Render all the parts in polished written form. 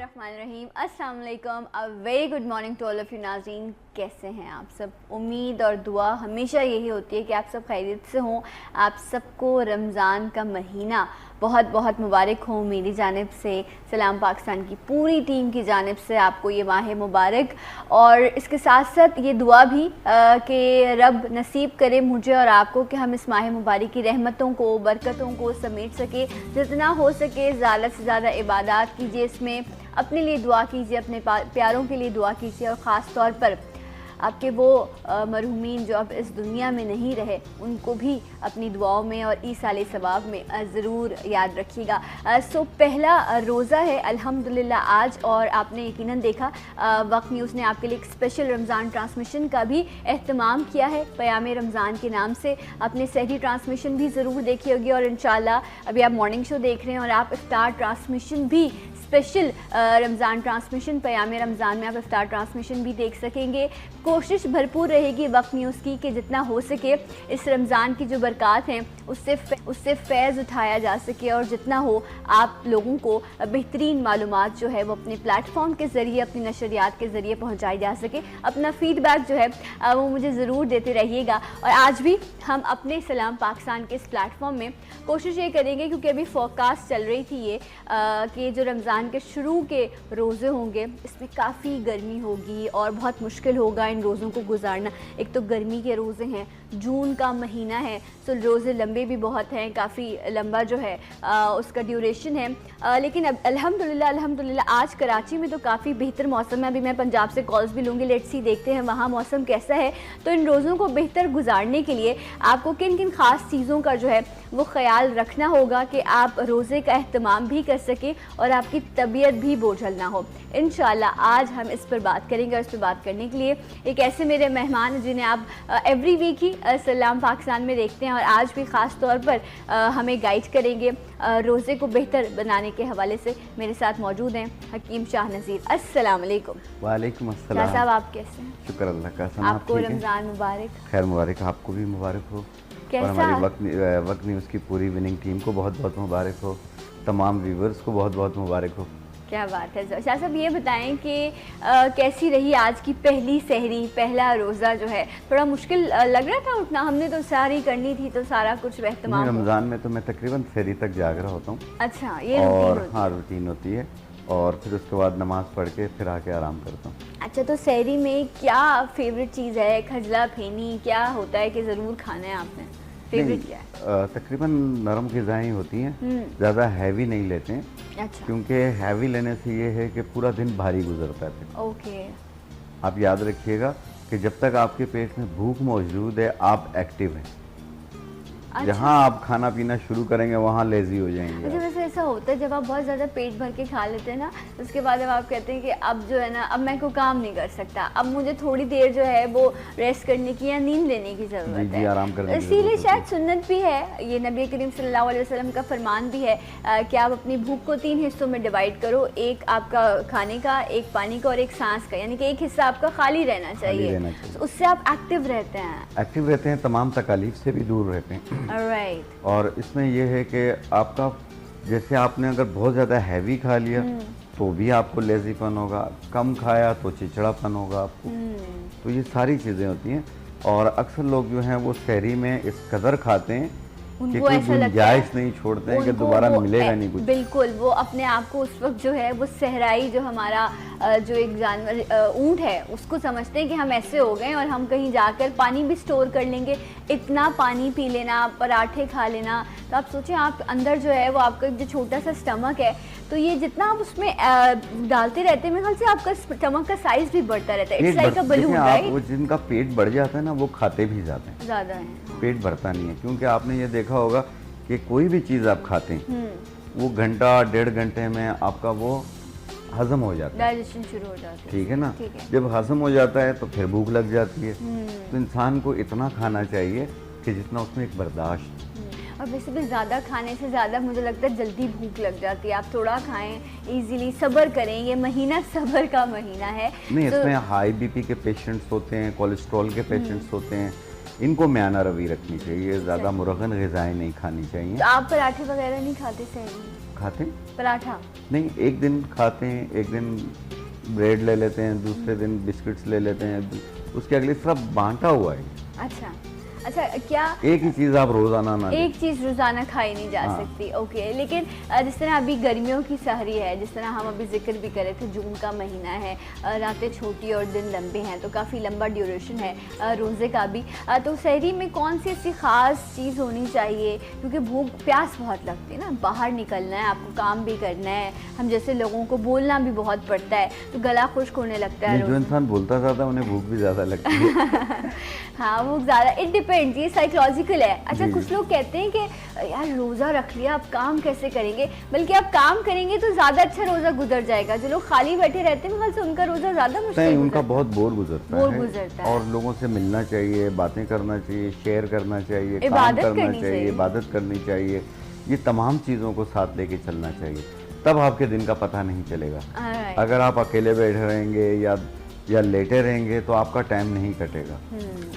बिस्मिल्लाहिर्रहमानिर्रहीम। अस्सलाम वालेकुम। A very good morning to all of you नाज़रीन। कैसे हैं आप सब? उम्मीद और दुआ हमेशा यही होती है कि आप सब खैरियत से हों। आप सबको रमज़ान का महीना बहुत बहुत मुबारक हो। मेरी जानिब से, सलाम पाकिस्तान की पूरी टीम की जानिब से आपको ये माह मुबारक, और इसके साथ साथ ये दुआ भी कि रब नसीब करे मुझे और आपको कि हम इस माह मुबारक की रहमतों को, बरकतों को समेट सके। जितना हो सके ज़्यादा से ज़्यादा इबादत कीजिए, इसमें अपने लिए दुआ कीजिए, अपने प्यारों के लिए दुआ कीजिए, और ख़ास तौर पर आपके वो मरहूमीन जो अब इस दुनिया में नहीं रहे, उनको भी अपनी दुआओं में और ईसाले सवाब में ज़रूर याद रखिएगा। सो पहला रोज़ा है अल्हम्दुलिल्लाह आज, और आपने यकीनन देखा वक्त न्यूज़ ने आपके लिए एक स्पेशल रमज़ान ट्रांसमिशन का भी एहतमाम किया है क़याम रमज़ान के नाम से। आपने सहरी ट्रांसमिशन भी ज़रूर देखी होगी, और इंशाल्लाह अभी आप मॉर्निंग शो देख रहे हैं और आप इफ्तार ट्रांसमिशन भी, स्पेशल रमज़ान ट्रांसमिशन क़याम रमज़ान में आप इफ्तार ट्रांसमिशन भी देख सकेंगे। कोशिश भरपूर रहेगी वक्त न्यूज़ की कि जितना हो सके इस रमज़ान की जो बरक़ात हैं उससे फ़ैज़ उठाया जा सके, और जितना हो आप लोगों को बेहतरीन मालूमात जो है वो अपने प्लेटफॉर्म के ज़रिए, अपनी नशरियात के ज़रिए पहुँचाई जा सके। अपना फ़ीडबैक जो है वो मुझे ज़रूर देते रहिएगा। और आज भी हम अपने सलाम पाकिस्तान के इस प्लेटफॉर्म में कोशिश ये करेंगे, क्योंकि अभी फोरकास्ट चल रही थी ये कि जो रमज़ान के शुरू के रोज़े होंगे इसमें काफ़ी गर्मी होगी और बहुत मुश्किल होगा इन रोज़ों को गुजारना। एक तो गर्मी के रोज़े हैं, जून का महीना है, तो रोज़े लंबे भी बहुत हैं, काफ़ी लंबा जो है उसका ड्यूरेशन है। लेकिन अब अल्हम्दुलिल्लाह आज कराची में तो काफ़ी बेहतर मौसम है। अभी मैं पंजाब से कॉल्स भी लूँगी, लेट्स सी देखते हैं वहाँ मौसम कैसा है। तो इन रोज़ों को बेहतर गुजारने के लिए आपको किन किन ख़ास चीज़ों का जो है वो ख़याल रखना होगा कि आप रोज़े का एहतमाम भी कर सकें और आपकी तबीयत भी बोझल ना हो। इंशाल्लाह आज हम इस पर बात करेंगे, और इस पर बात करने के लिए एक ऐसे मेरे मेहमान हैं जिन्हें आप एवरी वीक ही सलाम पाकिस्तान में देखते हैं, और आज भी ख़ास तौर पर हमें गाइड करेंगे रोज़े को बेहतर बनाने के हवाले से। मेरे साथ मौजूद हैं हकीम शाह नज़ीर। अस्सलाम वालेकुम। वालेकुम अस्सलाम। शाह साहब आप कैसे हैं? शुक्र अल्लाह का। आपको रमज़ान मुबारक। खैर मुबारक, आपको भी मुबारक हो। कैसा? और हमारी वक्त न्यूज़ की पूरी विनिंग टीम को बहुत बहुत मुबारक हो। तमाम व्यूवर्स को बहुत बहुत मुबारक हो। क्या बात है। शाह साहब ये बताएं कि कैसी रही आज की पहली सहरी, पहला रोज़ा जो है? थोड़ा मुश्किल लग रहा था उठना? हमने तो सहरी करनी थी, तो सारा कुछ एहतमाम। रमज़ान में तो मैं तकरीबन सहरी तक जाग रहा होता हूँ। अच्छा, ये और हाँ, रूटीन होती है, और फिर उसके बाद नमाज़ पढ़ के फिर आके आराम करता हूँ। अच्छा, तो सहरी में क्या फेवरेट चीज़ है? खजला फेनी क्या होता है कि ज़रूर खाना है आपने? फेवरेट क्या है? तकरीबन नरम ग़िज़ाएँ होती हैं, ज़्यादा हैवी नहीं लेते हैं। अच्छा। क्योंकि हैवी लेने से ये है कि पूरा दिन भारी गुजरता है। ओके। आप याद रखिएगा कि जब तक आपके पेट में भूख मौजूद है आप एक्टिव हैं। अच्छा। जहाँ आप खाना पीना शुरू करेंगे वहाँ लेजी हो जाएंगे। अच्छा, वैसे ऐसा होता है जब आप बहुत ज़्यादा पेट भर के खा लेते हैं ना, उसके बाद अब आप कहते हैं कि अब जो है ना, अब मैं कोई काम नहीं कर सकता, अब मुझे थोड़ी देर जो है वो रेस्ट करने की या नींद लेने की ज़रूरत है, आराम करने की। इसीलिए शायद सुन्नत भी है, ये नबी करीम सल्लल्लाहु अलैहि वसल्लम का फरमान भी है कि आप अपनी भूख को 3 हिस्सों में डिवाइड करो, एक आपका खाने का, एक पानी का और एक सांस का, यानी कि एक हिस्सा आपका खाली रहना चाहिए। उससे आप एक्टिव रहते हैं, तमाम तकालीफ से भी दूर रहते हैं। राइट। और इसमें यह है कि आपका, जैसे आपने अगर बहुत ज़्यादा हैवी खा लिया तो भी आपको लेजीपन होगा, कम खाया तो चिड़चिड़ापन होगा आपको। तो ये सारी चीज़ें होती हैं, और अक्सर लोग जो हैं वो सहरी में इस कदर खाते हैं कि कोई गुंजाइश नहीं छोड़ते हैं कि दोबारा मिलेगा नहीं कुछ। बिल्कुल, वो अपने आप को उस वक्त जो है वो सहराई, जो हमारा जो एक जानवर ऊँट है, उसको समझते हैं कि हम ऐसे हो गए और हम कहीं जाकर पानी भी स्टोर कर लेंगे, इतना पानी पी लेना, पराठे खा लेना। तो आप सोचें, आप अंदर जो है वो आपका जो छोटा सा स्टमक है, तो ये जितना आप उसमें डालते रहते हैं, मेरे ख्याल से आपका स्टमक का साइज भी बढ़ता रहता है। It's like a balloon, right? वो जिनका पेट बढ़ जाता है ना, वो खाते भी ज़्यादा है, पेट भरता नहीं है। क्योंकि आपने ये देखा होगा कि कोई भी चीज़ आप खाते हैं वो घंटा 1.5 घंटे में आपका वो हजम हो जाता है, डाइजेशन शुरू हो जाता है। ठीक है ना? जब हजम हो जाता है तो फिर भूख लग जाती है। तो इंसान को इतना खाना चाहिए कि जितना उसमें एक बर्दाश्त। और वैसे भी ज़्यादा खाने से ज़्यादा मुझे लगता है जल्दी भूख लग जाती है। आप थोड़ा खाएं, इजीली सब्र करें, ये महीना सब्र का महीना है। नहीं, इसमें हाई बीपी के पेशेंट्स होते हैं, कोलेस्ट्रॉल के पेशेंट्स होते हैं, इनको म्याना रवि रखनी चाहिए, ज़्यादा मुरगन ग़िज़ाएँ नहीं खानी चाहिए। तो आप पराठे वगैरह नहीं खाते सहरी? खाते हैं? पराठा? नहीं, एक दिन खाते हैं, एक दिन ब्रेड ले लेते हैं, दूसरे दिन बिस्किट्स ले लेते हैं, उसके अगले सब बांटा हुआ है। अच्छा अच्छा, क्या एक ही चीज़ आप रोज़ाना ना एक चीज़ रोज़ाना खाई नहीं जा हाँ। सकती? ओके, लेकिन जिस तरह अभी गर्मियों की सहरी है, जिस तरह हम अभी जिक्र भी कर रहे थे, जून का महीना है, रातें छोटी और दिन लंबे हैं, तो काफ़ी लंबा ड्यूरेशन है रोज़े का भी। तो सहरी में कौन सी ऐसी ख़ास चीज़ होनी चाहिए? क्योंकि भूख प्यास बहुत लगती है ना, बाहर निकलना है, आपको काम भी करना है, हम जैसे लोगों को बोलना भी बहुत पड़ता है, तो गला खुश्क होने लगता है। जो इंसान बोलता ज़्यादा उन्हें भूख भी ज़्यादा लगती है। हाँ, भूख ज़्यादा, इट डिपेंड्स, ये साइकोलॉजिकल है। अच्छा, कुछ लोग कहते हैं कि यार रोज़ा रख लिया, आप काम कैसे करेंगे? बल्कि आप काम करेंगे तो ज़्यादा अच्छा रोज़ा गुजर जाएगा। जो लोग खाली बैठे रहते हैं, मेरे ख्याल से उनका रोज़ा ज़्यादा मुश्किल नहीं, उनका गुजरता बहुत बोर गुजरता है। और लोगों से मिलना चाहिए, बातें करना चाहिए, शेयर करना चाहिए, काम करना चाहिए, इबादत करनी चाहिए, ये तमाम चीज़ों को साथ लेके चलना चाहिए, तब आपके दिन का पता नहीं चलेगा। अगर आप अकेले बैठे रहेंगे या लेटे रहेंगे तो आपका टाइम नहीं कटेगा।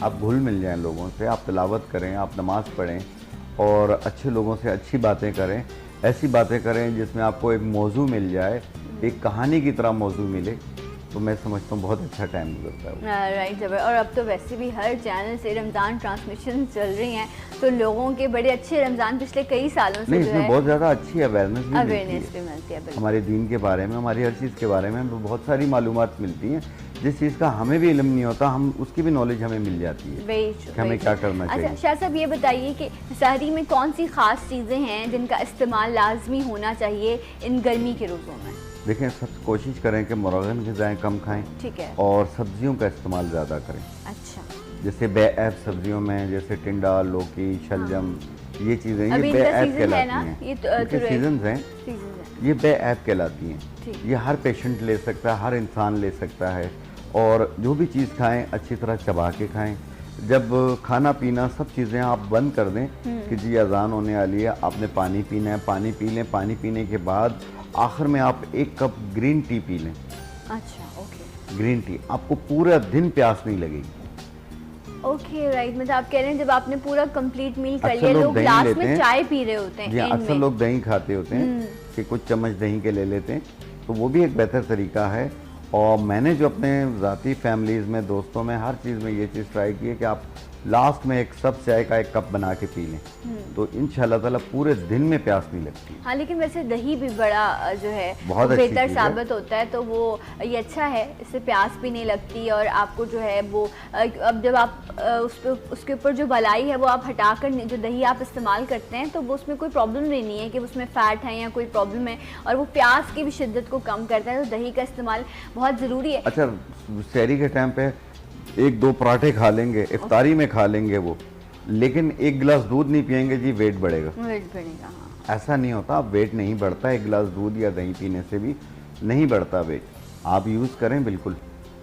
आप घुल मिल जाएं लोगों से, आप तिलावत करें, आप नमाज पढ़ें और अच्छे लोगों से अच्छी बातें करें, ऐसी बातें करें जिसमें आपको एक मौजू मिल जाए, एक कहानी की तरह मौजू मिले, तो मैं समझता हूँ बहुत अच्छा टाइम गुजरता है। राइट जबर। और अब तो वैसे भी हर चैनल से रमज़ान ट्रांसमिशन चल रही हैं, तो लोगों के बड़े अच्छे रमज़ान पिछले कई सालों से नहीं, इसमें बहुत ज़्यादा अच्छी अवेयरनेस भी मिलती है हमारे दीन के बारे में, हमारी हर चीज़ के बारे में हमें बहुत सारी मालूमात मिलती हैं, जिस चीज़ का हमें भी इल्म नहीं होता, हम उसकी भी नॉलेज हमें मिल जाती है कि हमें क्या करना चाहिए। अच्छा शाह साहब, ये बताइए कि सहरी में कौन सी ख़ास चीज़ें हैं जिनका इस्तेमाल लाजमी होना चाहिए इन गर्मी के रोज़ों में? देखें, सब कोशिश करें कि मुरगन ग़िज़ाएँ कम खाएं, ठीक है, और सब्जियों का इस्तेमाल ज़्यादा करें। अच्छा, जैसे बेऐब सब्जियों में जैसे टिंडा, लौकी, शलजम, ये चीज़ें ये बेऐब कहलाती हैं, ये सीजन्स हैं, ये बेऐब कहलाती हैं। ये हर पेशेंट ले सकता है, हर इंसान ले सकता है, और जो भी चीज़ खाएं अच्छी तरह चबा के खाएं। जब खाना पीना सब चीज़ें आप बंद कर दें कि जी अजान होने वाली है, आपने पानी पीना है, पानी पी लें, पानी पीने के बाद आखिर में आप 1 कप ग्रीन टी पी लें। अच्छा, ओके, ग्रीन टी, आपको पूरा दिन प्यास नहीं लगेगी। ओके, राइट, मतलब आप कह रहे हैं जब आपने पूरा कंप्लीट मील कर लिया, लोग ग्लास में चाय पी रहे होते हैं, अक्सर लोग दही खाते होते हैं कि कुछ चम्मच दही के ले लेते हैं, तो वो भी एक बेहतर तरीका है। और मैंने जो अपने ज़ाती फैमिलीज़ में, दोस्तों में, हर चीज़ में ये चीज़ ट्राई की है कि आप लास्ट में एक सब चाय का 1 कप बना के पी लें, तो इंशाल्लाह ताला पूरे दिन में प्यास नहीं लगती। हाँ, लेकिन वैसे दही भी बड़ा जो है बहुत बेहतर साबित होता है, तो वो ये अच्छा है, इससे प्यास भी नहीं लगती, और आपको जो है वो अब जब आप उसके ऊपर जो बलाई है वो आप हटाकर जो दही आप इस्तेमाल करते हैं, तो वो उसमें कोई प्रॉब्लम नहीं है कि उसमें फ़ैट है या कोई प्रॉब्लम है, और वो प्यास की भी शिद्दत को कम करता है, तो दही का इस्तेमाल बहुत ज़रूरी है। अच्छा, सहरी के टाइम पे 1-2 पराठे खा लेंगे, इफ्तारी में खा लेंगे वो, लेकिन 1 गिलास दूध नहीं पियेंगे जी, वेट बढ़ेगा। हाँ। ऐसा नहीं होता, वेट नहीं बढ़ता 1 गिलास दूध या दही पीने से भी नहीं बढ़ता वेट। आप यूज़ करें बिल्कुल,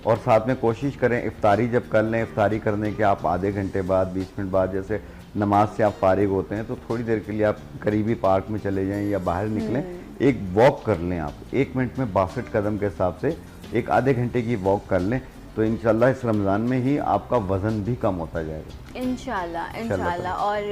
और साथ में कोशिश करें इफ्तारी जब कर लें, इफ्तारी करने के आप आधे घंटे बाद, 20 मिनट बाद, जैसे नमाज से आप फारिग होते हैं तो थोड़ी देर के लिए आप करीबी पार्क में चले जाएं या बाहर निकलें, एक वॉक कर लें। आप 1 मिनट में 62 कदम के हिसाब से एक आधे घंटे की वॉक कर लें, तो इंशाल्लाह इस रमज़ान में ही आपका वज़न भी कम होता जाएगा। इंशाल्लाह। और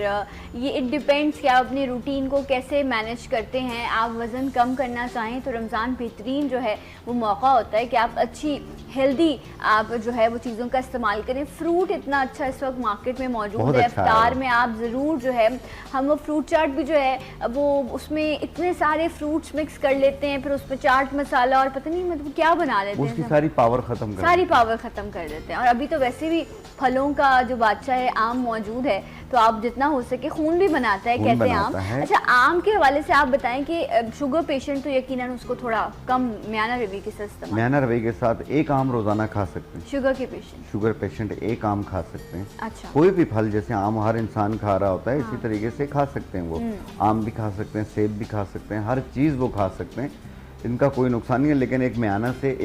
ये इट डिपेंड्स कि आप अपनी रूटीन को कैसे मैनेज करते हैं। आप वज़न कम करना चाहें तो रमज़ान बेहतरीन जो है वो मौका होता है कि आप अच्छी हेल्दी आप जो है वो चीज़ों का इस्तेमाल करें। फ्रूट इतना अच्छा इस वक्त मार्केट में मौजूद है, इफ्तार में आप ज़रूर जो है, हम वो फ्रूट चाट भी जो है वो उसमें इतने सारे फ्रूट्स मिक्स कर लेते हैं, फिर उसमें चाट मसाला और पता नहीं मतलब क्या बना लेते हैं, उसकी सारी पावर ख़त्म कर देते हैं। और अभी तो वैसे भी फलों का जो बादशाह है आम मौजूद है, तो आप जितना हो सके, खून भी बनाता है कहते हैं आम। अच्छा, आम के हवाले से आप बताएं कि शुगर पेशेंट तो यकीनन उसको थोड़ा कम म्याना रवैये के साथ म्याना रवैये के साथ 1 आम रोजाना खा सकते हैं। शुगर पेशेंट 1 आम खा सकते हैं। अच्छा, कोई भी फल, जैसे आम हर इंसान खा रहा होता है, इसी तरीके से खा सकते हैं वो। आम भी खा सकते हैं, सेब भी खा सकते हैं, हर चीज़ वो खा सकते हैं, इनका कोई नुकसान नहीं है। लेकिन एक म्याना से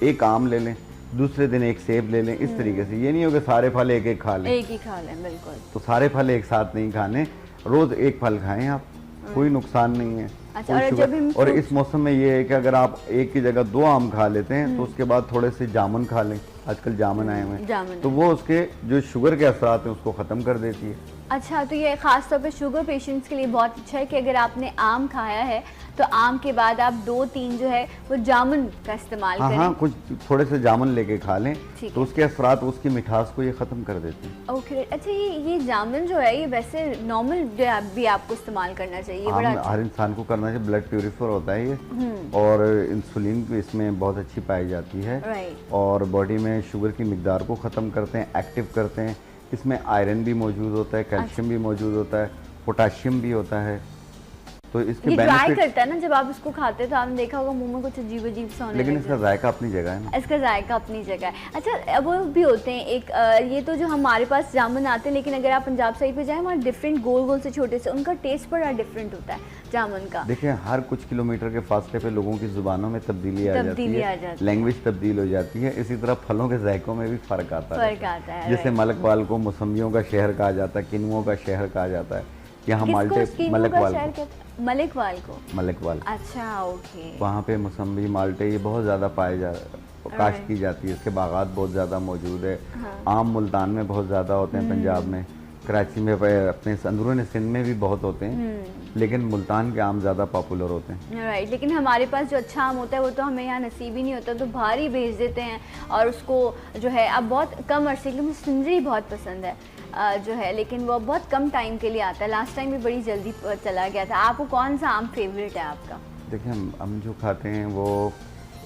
एक आम ले लें, दूसरे दिन 1 सेब ले लें, इस तरीके से। ये नहीं हो कि सारे फल एक ही खा लें, बिल्कुल। तो सारे फल एक साथ नहीं खाने, रोज 1 फल खाएं आप, कोई नुकसान नहीं है। अच्छा, और इस मौसम में ये है कि अगर आप एक की जगह 2 आम खा लेते हैं तो उसके बाद थोड़े से जामुन खा लें, आजकल जामुन आए हुए हैं, तो वो उसके जो शुगर के असरात हैं उसको ख़त्म कर देती है। अच्छा, तो ये ख़ास तौर पे शुगर पेशेंट्स के लिए बहुत अच्छा है कि अगर आपने आम खाया है तो आम के बाद आप 2-3 जो है वो जामुन का इस्तेमाल करें। हाँ, कुछ थोड़े से जामुन लेके खा लें ठीक तो है। उसके असरात, उसकी मिठास को ये ख़त्म कर देते हैं। ओके, अच्छा ये जामुन जो है ये वैसे नॉर्मल भी आपको इस्तेमाल करना चाहिए, बड़ा आम अच्छा। हर इंसान को करना चाहिए, ब्लड प्यूरिफायर होता है ये, और इंसुलिन भी इसमें बहुत अच्छी पाई जाती है, राइट। और बॉडी में शुगर की मिकदार को ख़त्म करते हैं, एक्टिव करते हैं। इसमें आयरन भी मौजूद होता है, कैल्शियम भी मौजूद होता है, पोटाशियम भी होता है, तो इसके ये ड्राई बेनिफिट। करता है ना, जब आप इसको खाते हैं तो आपने देखा होगा मुंह में कुछ अजीब अजीब सा होने लेकिन लग इसका जाता है। जायका अपनी जगह है ना। इसका जायका अपनी जगह है। अच्छा, वो भी होते हैं एक ये तो जो हमारे पास जामुन आते हैं, लेकिन अगर आप पंजाब साइड पे जाएं वहाँ डिफरेंट गोल गोल से छोटे से, उनका टेस्ट बड़ा डिफरेंट होता है जामुन का। देखिए, हर कुछ किलोमीटर के फासले पे लोगों की जुबानों में तब्दीली आ जाती है, लैंग्वेज तब्दील हो जाती है। इसी तरह फलों के जायकों में भी फ़र्क आता है। जैसे मलकवाल को मौसम्बियों का शहर कहा जाता है, किनुओं का शहर कहा जाता है, यहाँ माल्टे मलकवाल को। मलकवाल, अच्छा, ओके। वहाँ पे मौसम्बी, माल्टे ये बहुत ज़्यादा काश्त की जाती है, इसके बागात बहुत ज़्यादा मौजूद है। आम मुल्तान में बहुत ज़्यादा होते हैं, पंजाब में, कराची में, अपने अंदरून सिंध में भी बहुत होते हैं, लेकिन मुल्तान के आम ज़्यादा पॉपुलर होते हैं। राइट, लेकिन हमारे पास जो अच्छा आम होता है वो तो हमें यहाँ नसीब ही नहीं होता, तो बाहर ही भेज देते हैं, और उसको जो है अब बहुत कम अरसे के लिए, मुझे सिंदरी बहुत पसंद है जो है, लेकिन वो बहुत कम टाइम के लिए आता है। लास्ट टाइम भी बड़ी जल्दी चला गया था। आपको कौन सा आम फेवरेट है आपका? देखिए, हम जो खाते हैं वो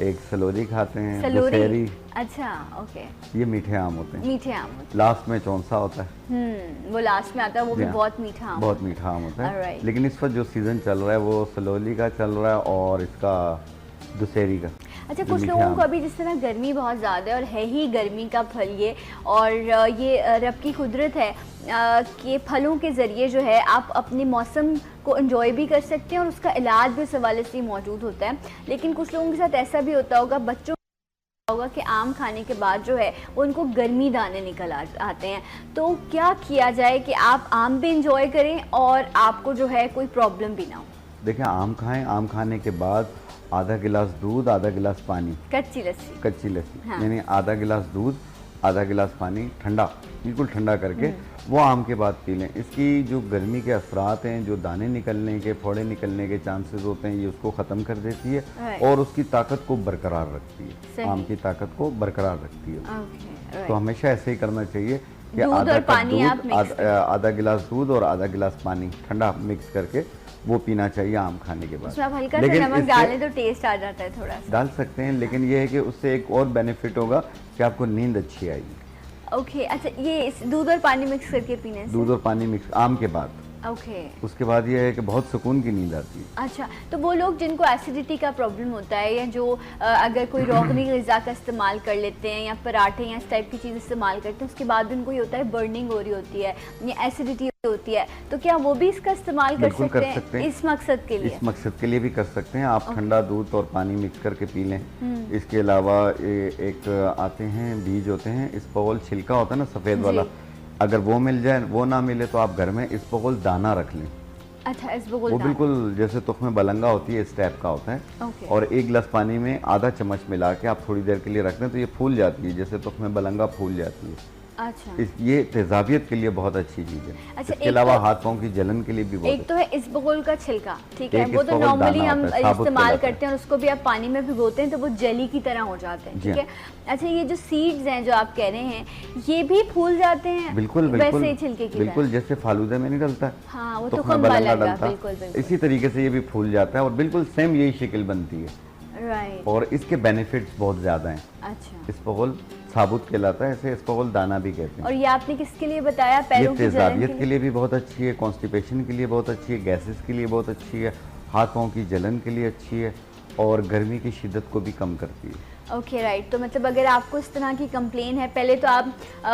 एक सलोरी खाते हैं, सलोरी। दशहरी। अच्छा, ओके। ये मीठे आम होते हैं, मीठे आम होते हैं। लास्ट में चौंसा होता है। वो लास्ट में आता है, वो भी बहुत मीठा आम, बहुत मीठा आम होता है। Alright. लेकिन इस वक्त जो सीज़न चल रहा है वो सलोली का चल रहा है और इसका दशहरी का। अच्छा, कुछ लोगों को अभी जिस तरह गर्मी बहुत ज़्यादा है, और है ही गर्मी का फल ये, और ये रब की कुदरत है कि फलों के ज़रिए जो है आप अपने मौसम को एंजॉय भी कर सकते हैं, और उसका इलाज भी उस हवाले से मौजूद होता है। लेकिन कुछ लोगों के साथ ऐसा भी होता होगा, बच्चों होगा कि आम खाने के बाद जो है वो उनको गर्मी दाने निकल आते हैं, तो क्या किया जाए कि आप आम भी इंजॉय करें और आपको जो है कोई प्रॉब्लम भी ना हो? देखिए, आम खाएं, आम खाने के बाद आधा गिलास दूध, आधा गिलास पानी, कच्ची लस्सी, हाँ। यानी आधा गिलास दूध, आधा गिलास पानी, ठंडा, बिल्कुल ठंडा करके वो आम के बाद पी लें। इसकी जो गर्मी के असरात हैं, जो दाने निकलने के, फोड़े निकलने के चांसेस होते हैं, ये उसको ख़त्म कर देती है और उसकी ताकत को बरकरार रखती है, आम की ताकत को बरकरार रखती है। तो हमेशा ऐसे ही करना चाहिए कि आधा गिलास दूध और आधा गिलास पानी ठंडा मिक्स करके वो पीना चाहिए आम खाने के बाद। उसमें आप हल्का सा नमक डालें तो टेस्ट आ जाता है, थोड़ा सा डाल सकते हैं, लेकिन ये है कि उससे एक और बेनिफिट होगा कि आपको नींद अच्छी आएगी। ओके, अच्छा, ये इस दूध और पानी मिक्स करके पीने से? दूध और पानी मिक्स आम के बाद। ओके। उसके बाद ये है कि बहुत सुकून की नींद आती है। अच्छा, तो वो लोग जिनको एसिडिटी का प्रॉब्लम होता है, या जो अगर कोई रोगनी ग़िज़ा का इस्तेमाल कर लेते हैं, या पराठे या इस टाइप की चीज़ इस्तेमाल करते हैं, उसके बाद उनको ये होता है बर्निंग हो रही होती है या एसिडिटी होती है, तो क्या वो भी इसका इस्तेमाल कर सकते हैं इस मकसद के लिए? इस मकसद के लिए भी कर सकते हैं आप। ठंडा दूध और पानी मिक्स करके पी लें। इसके अलावा एक आते हैं बीज होते हैं, इसबगोल छिलका होता है ना सफ़ेद वाला, अगर वो मिल जाए, वो ना मिले तो आप घर में इसबगोल दाना रख लें। अच्छा, इसबगोल वो बिल्कुल जैसे तुख्मे बलंगा होती है, इस टाइप का होता है। और एक गिलास पानी में आधा चम्मच मिला के आप थोड़ी देर के लिए रख दें तो ये फूल जाती है, जैसे तुख्मे बलंगा फूल जाती है। अच्छा, ये तेजाबियत के लिए बहुत अच्छी चीज़ है। अच्छा, इसके अलावा हाथ पाँव की जलन के लिए भी बहुत। एक तो है इसबगोल का छिलका, ठीक है, वो तो नॉर्मली हम इस्तेमाल करते हैं, और उसको भी आप पानी में भिगोते हैं तो वो जेली की तरह हो जाते हैं, ठीक है। अच्छा, ये जो सीड्स हैं जो आप कह रहे हैं, ये भी फूल जाते हैं? बिल्कुल वैसे छिलके की बिल्कुल, जैसे फालूदा में नहीं डलता, हाँ, वो तुख्म बलंगा डलता, इसी तरीके से ये भी फूल जाता है और बिल्कुल सेम यही शक्ल बनती है। राइट। और इसके बेनिफिट्स बहुत ज़्यादा हैं। अच्छा, इसबगोल साबुत कहलाता है, इसे इसबगोल दाना भी कहते हैं। और ये आपने किसके लिए बताया? पैरों की तेजाबियत के लिए भी बहुत अच्छी है, कॉन्स्टिपेशन के लिए बहुत अच्छी है, गैसेस के लिए बहुत अच्छी है, हाथ पाँव की जलन के लिए अच्छी है, और गर्मी की शिद्दत को भी कम करती है। Okay, right. तो मतलब अगर आपको इस तरह की कंप्लेन है, पहले तो आप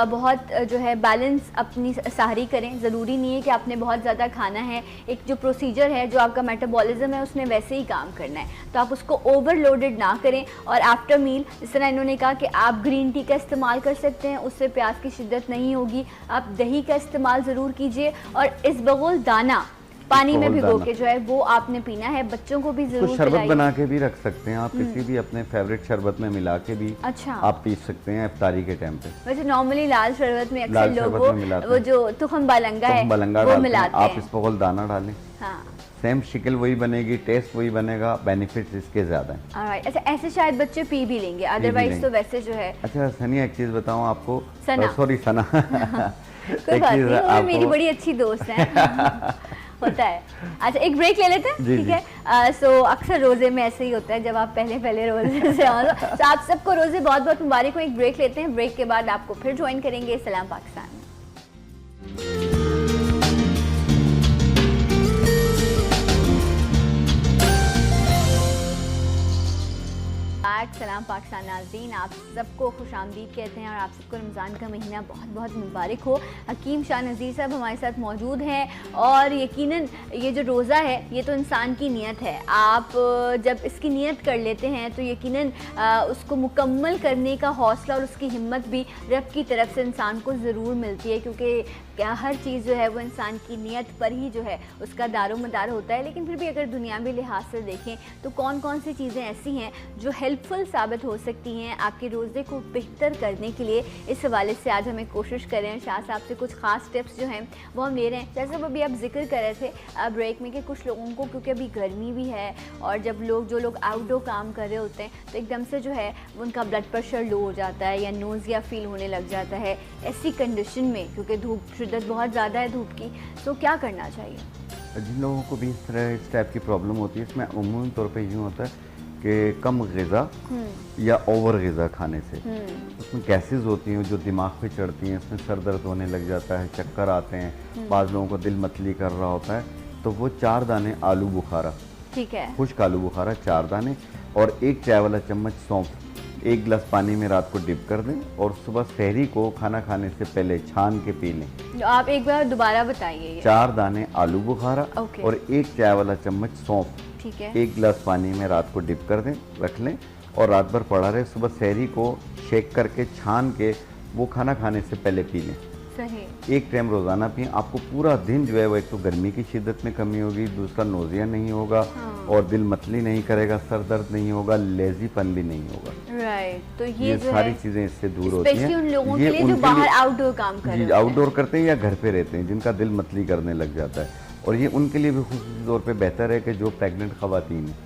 बहुत जो है बैलेंस अपनी सहरी करें। ज़रूरी नहीं है कि आपने बहुत ज़्यादा खाना है, एक जो प्रोसीजर है, जो आपका मेटाबॉलिज्म है, उसने वैसे ही काम करना है, तो आप उसको ओवरलोडेड ना करें। और आफ्टर मील, जिस तरह इन्होंने कहा कि आप ग्रीन टी का इस्तेमाल कर सकते हैं, उससे प्यास की शिद्दत नहीं होगी। आप दही का इस्तेमाल ज़रूर कीजिए, और इसबगोल दाना पानी में भिगो के जो है वो आपने पीना है। बच्चों को भी जरूर शरबत बना के भी रख सकते हैं आप, किसी भी अपने फेवरेट शरबत में मिला के भी अच्छा आप पी सकते हैं इफ्तारी के टाइम पे। वैसे नॉर्मली लाल शरबत में अक्सर लोग वो जो तुख्म बलंगा है वो मिलाते हैं। आप इसबगोल दाना डालें, हाँ, सेम शिकल वही बनेगी, टेस्ट वही बनेगा, बेनिफिट्स इसके ज़्यादा हैं। ऑलराइट, अच्छा ऐसे शायद बच्चे पी भी लेंगे, अदरवाइज तो वैसे जो है। अच्छा सनिया, एक चीज़ बताऊँ आपको, सना सना कोई बात नहीं, वो मेरी बड़ी अच्छी दोस्त है होता है। अच्छा एक ब्रेक ले लेते हैं, ठीक है। सो अक्सर रोजे में ऐसे ही होता है, जब आप पहले रोजे से आओ तो आप सबको रोजे बहुत बहुत मुबारक हो। एक ब्रेक लेते हैं, ब्रेक के बाद आपको फिर ज्वाइन करेंगे सलाम पाकिस्तान में। सलाम पाकिस्तान नाज़रीन, आप सबको खुशामदीद कहते हैं और आप सबको रमज़ान का महीना बहुत बहुत मुबारक हो। हकीम शाह नज़ीर साहब हमारे साथ मौजूद हैं और यकीनन ये जो रोज़ा है ये तो इंसान की नीयत है। आप जब इसकी नीयत कर लेते हैं तो यकीनन उसको मुकम्मल करने का हौसला और उसकी हिम्मत भी रब की तरफ से इंसान को ज़रूर मिलती है, क्योंकि क्या हर चीज़ जो है वो इंसान की नीयत पर ही जो है उसका दारोमदार होता है। लेकिन फिर भी अगर दुनियावी लिहाज से देखें तो कौन कौन सी चीज़ें ऐसी हैं जो हेल्पफुल साबित हो सकती हैं आपके रोज़े को बेहतर करने के लिए, इस हवाले से आज हमें कोशिश कर रहे हैं शाह साहब से कुछ ख़ास टिप्स जो हैं वो हम ले रहे हैं। जैसे अभी आप जिक्र कर रहे थे ब्रेक में कि कुछ लोगों को, क्योंकि अभी गर्मी भी है और जब जो लोग आउटडोर काम कर रहे होते हैं तो एकदम से जो है उनका ब्लड प्रेशर लो हो जाता है या नोज़िया फील होने लग जाता है। ऐसी कंडीशन में, क्योंकि धूप शिद्दत बहुत ज़्यादा है धूप की, तो क्या करना चाहिए? जिन लोगों को भी इस टाइप की प्रॉब्लम होती है, इसमें अमूमन तौर पे यूँ होता है कि कम ग़िज़ा या ओवर ग़िज़ा खाने से उसमें गैसेस होती हैं जो दिमाग पे चढ़ती हैं, इसमें सर दर्द होने लग जाता है, चक्कर आते हैं, बाज़ लोगों को दिल मतली कर रहा होता है। तो वो 4 दाने आलू बुखारा, ठीक है, खुश्क आलू बुखारा 4 दाने और 1 चाय वाला चम्मच सौंफ 1 गिलास पानी में रात को डिप कर दें और सुबह सहरी को खाना खाने से पहले छान के पी लें। आप एक बार दोबारा बताइए। 4 दाने आलू बुखारा और 1 चाय वाला चम्मच सौंफ, ठीक है, 1 गिलास पानी में रात को डिप कर दें, रख लें और रात भर पड़ा रहे। सुबह सहरी को शेक करके छान के वो खाना खाने से पहले पी लें। सही। 1 टाइम रोज़ाना पिएं, आपको पूरा दिन जो है वो एक तो गर्मी की शिद्दत में कमी होगी, दूसरा नोज़िया नहीं होगा और दिल मतली नहीं करेगा, सर दर्द नहीं होगा, लेजीपन भी नहीं होगा। राइट, तो ये जो सारी है चीज़ें इससे दूर होती हैं। उन लोगों के लिए जो बाहर आउटडोर काम कर रहे हैं, आउटडोर करते हैं या घर पे रहते हैं, जिनका दिल मतली करने लग जाता है, और ये उनके लिए भी खुसूसी तौर पे बेहतर है कि जो प्रेग्नेंट ख़वातीन हैं,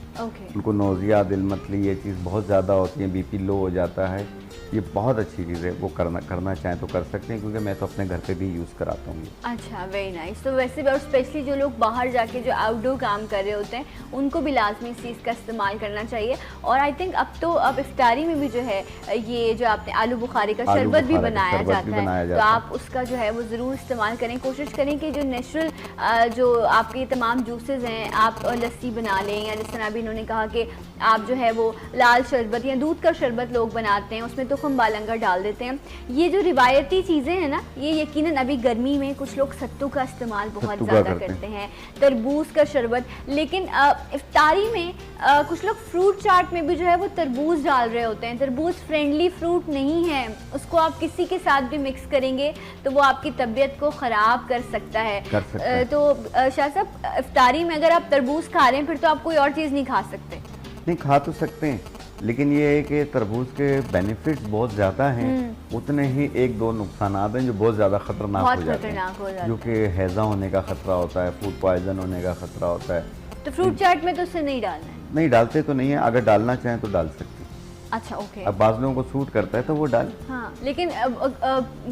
उनको नोज़िया, दिल मतली ये चीज़ बहुत ज़्यादा होती है, बीपी लो हो जाता है, ये बहुत अच्छी चीज़ है। वो करना चाहें तो कर सकते हैं, क्योंकि मैं तो अपने घर पे भी यूज़ कराता हूँ। अच्छा, वेरी नाइस। तो वैसे भी और स्पेशली जो लोग बाहर जाके जो आउटडोर काम कर रहे होते हैं उनको भी लाजमी इस चीज़ का इस्तेमाल करना चाहिए। और आई थिंक अब इफ्तारी में भी जो है ये जो आपने आलू बुखारे का शरबत भी बनाया जाता है, तो आप उसका जो है वो ज़रूर इस्तेमाल करें। कोशिश करें कि जो नेचुरल जो आपके तमाम जूसेस हैं, आप लस्सी बना लें, या जिस तरह अभी इन्होंने कहा कि आप जो है वो लाल शरबत या दूध का शरबत लोग बनाते हैं, उसमें तुखम बालंगर डाल देते हैं। ये जो रिवायती चीज़ें हैं ना, ये यकीनन अभी गर्मी में कुछ लोग सत्तू का इस्तेमाल बहुत ज़्यादा करते हैं, तरबूज का शरबत। लेकिन इफ्तारी में कुछ लोग फ्रूट चाट में भी जो है वो तरबूज डाल रहे होते हैं। तरबूज फ्रेंडली फ्रूट नहीं है, उसको आप किसी के साथ भी मिक्स करेंगे तो वो आपकी तबीयत को ख़राब कर सकता है। तो शाह साहब, इफ्तारी में अगर आप तरबूज खा रहे हैं फिर तो आप कोई और चीज़ नहीं खा सकते। नहीं, खा तो सकते हैं, लेकिन ये है कि तरबूज के बेनिफिट्स बहुत ज़्यादा हैं, उतने ही 1-2 नुकसानात हैं जो बहुत ज़्यादा ख़तरनाक हो जाते हैं, जो कि हैज़ा होने का ख़तरा होता है, फूड पॉइजन होने का ख़तरा होता है। तो फ्रूट चाट में तो उसे नहीं डालना है? नहीं, डालते तो नहीं है, अगर डालना चाहें तो डाल सकते हैं। अच्छा, ओके। अब बाज़ लोगों को सूट करता है तो वो डाल। हाँ, लेकिन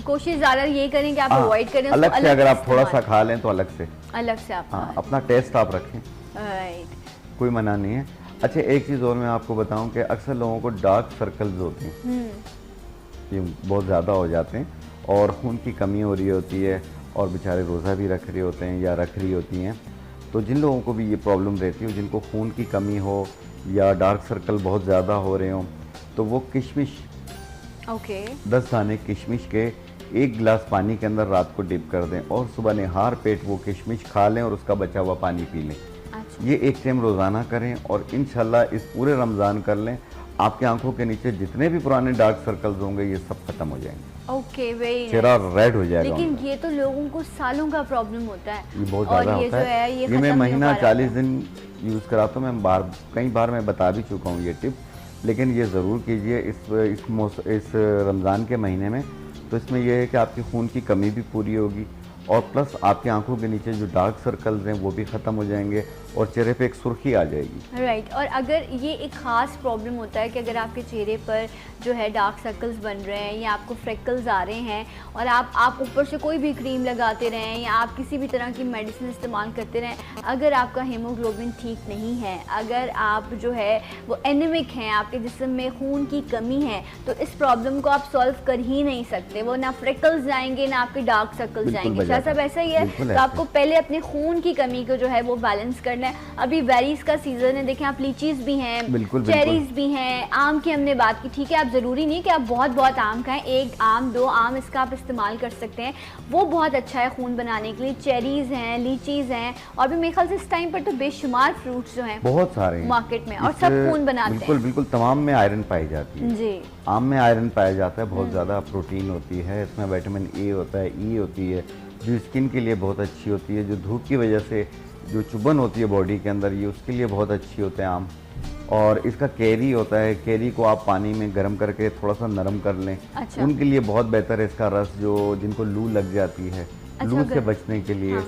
कोशिश ज़्यादा ये करें कि आप अवॉइड करें अलग से, अगर आप थोड़ा सा खा लें तो अलग से आप, हाँ, अपना टेस्ट आप रखें, कोई मना नहीं है। अच्छा, एक चीज़ और मैं आपको बताऊं कि अक्सर लोगों को डार्क सर्कल्स होते हैं, ये बहुत ज़्यादा हो जाते हैं और खून की कमी हो रही होती है और बेचारे रोज़ा भी रख रहे होते हैं या रख रही होती हैं। तो जिन लोगों को भी ये प्रॉब्लम रहती है, जिनको खून की कमी हो या डार्क सर्कल बहुत ज़्यादा हो रहे हों, तो वो किशमिश, 10 दाने किशमिश के 1 गिलास पानी के अंदर रात को डिप कर दें और सुबह निहार पेट वो किशमिश खा लें और उसका बचा हुआ पानी पी लें। ये 1 टाइम रोज़ाना करें और इंशाल्लाह इस पूरे रमज़ान कर लें, आपकी आंखों के नीचे जितने भी पुराने डार्क सर्कल्स होंगे ये सब खत्म हो जाएंगे। ओके, वेरी चेहरा रेड हो जाएगा। लेकिन ये तो लोगों को सालों का प्रॉब्लम होता है, ये बहुत ज़्यादा होता है। ये मैं महीना 40 दिन यूज़ कराता हूँ। मैं कई बार मैं बता भी चुका हूँ ये टिप, लेकिन ये ज़रूर कीजिए इस रमज़ान के महीने में। तो इसमें यह है कि आपकी खून की कमी भी पूरी होगी और प्लस आपकी आंखों के नीचे जो डार्क सर्कल्स हैं वो भी ख़त्म हो जाएंगे और चेहरे पे एक सुर्खी आ जाएगी। राइट और अगर ये एक ख़ास प्रॉब्लम होता है कि अगर आपके चेहरे पर जो है डार्क सर्कल्स बन रहे हैं या आपको फ्रेकल्स आ रहे हैं और आप ऊपर से कोई भी क्रीम लगाते रहें या आप किसी भी तरह की मेडिसिन इस्तेमाल करते रहें, अगर आपका हीमोग्लोबिन ठीक नहीं है, अगर आप जो है वो एनीमिक हैं, आपके जिस्म में खून की कमी है, तो इस प्रॉब्लम को आप सॉल्व कर ही नहीं सकते। वो ना फ्रेकल्स जाएंगे ना आपके डार्क सर्कल्स जाएंगे। शाह साहब ऐसा ही है, तो आपको पहले अपने खून की कमी को जो है वो बैलेंस करना है। अभी बेरीज का सीजन है, देखें आप, लीचीज भी हैं, चेरीज भी हैं, आम की हमने बात की, ठीक है, आप ज़रूरी नहीं कि आप बहुत आम खाएं, 1 आम 2 आम इसका आप इस्तेमाल कर सकते हैं, वो बहुत अच्छा है खून बनाने के लिए। चेरीज हैं, लीचीज हैं और भी मेरे ख्याल से इस टाइम पर तो बेशुमार फ्रूट्स जो हैं बहुत सारे हैं मार्केट में और सब खून बनाते हैं। बिल्कुल तमाम में आयरन पाई जाती है जी। आम में आयरन पाया जाता है, बहुत ज़्यादा प्रोटीन होती है इसमें, विटामिन ए होता है, ई होती है जो स्किन के लिए बहुत अच्छी होती है, जो धूप की वजह से जो चुभन होती है बॉडी के अंदर, ये उसके लिए बहुत अच्छी होते हैं आम। और इसका कैरी होता है, कैरी को आप पानी में गर्म करके थोड़ा सा नरम कर लें। अच्छा। उनके लिए बहुत बेहतर है इसका रस, जो जिनको लू लग जाती है, अच्छा, लू से बचने के लिए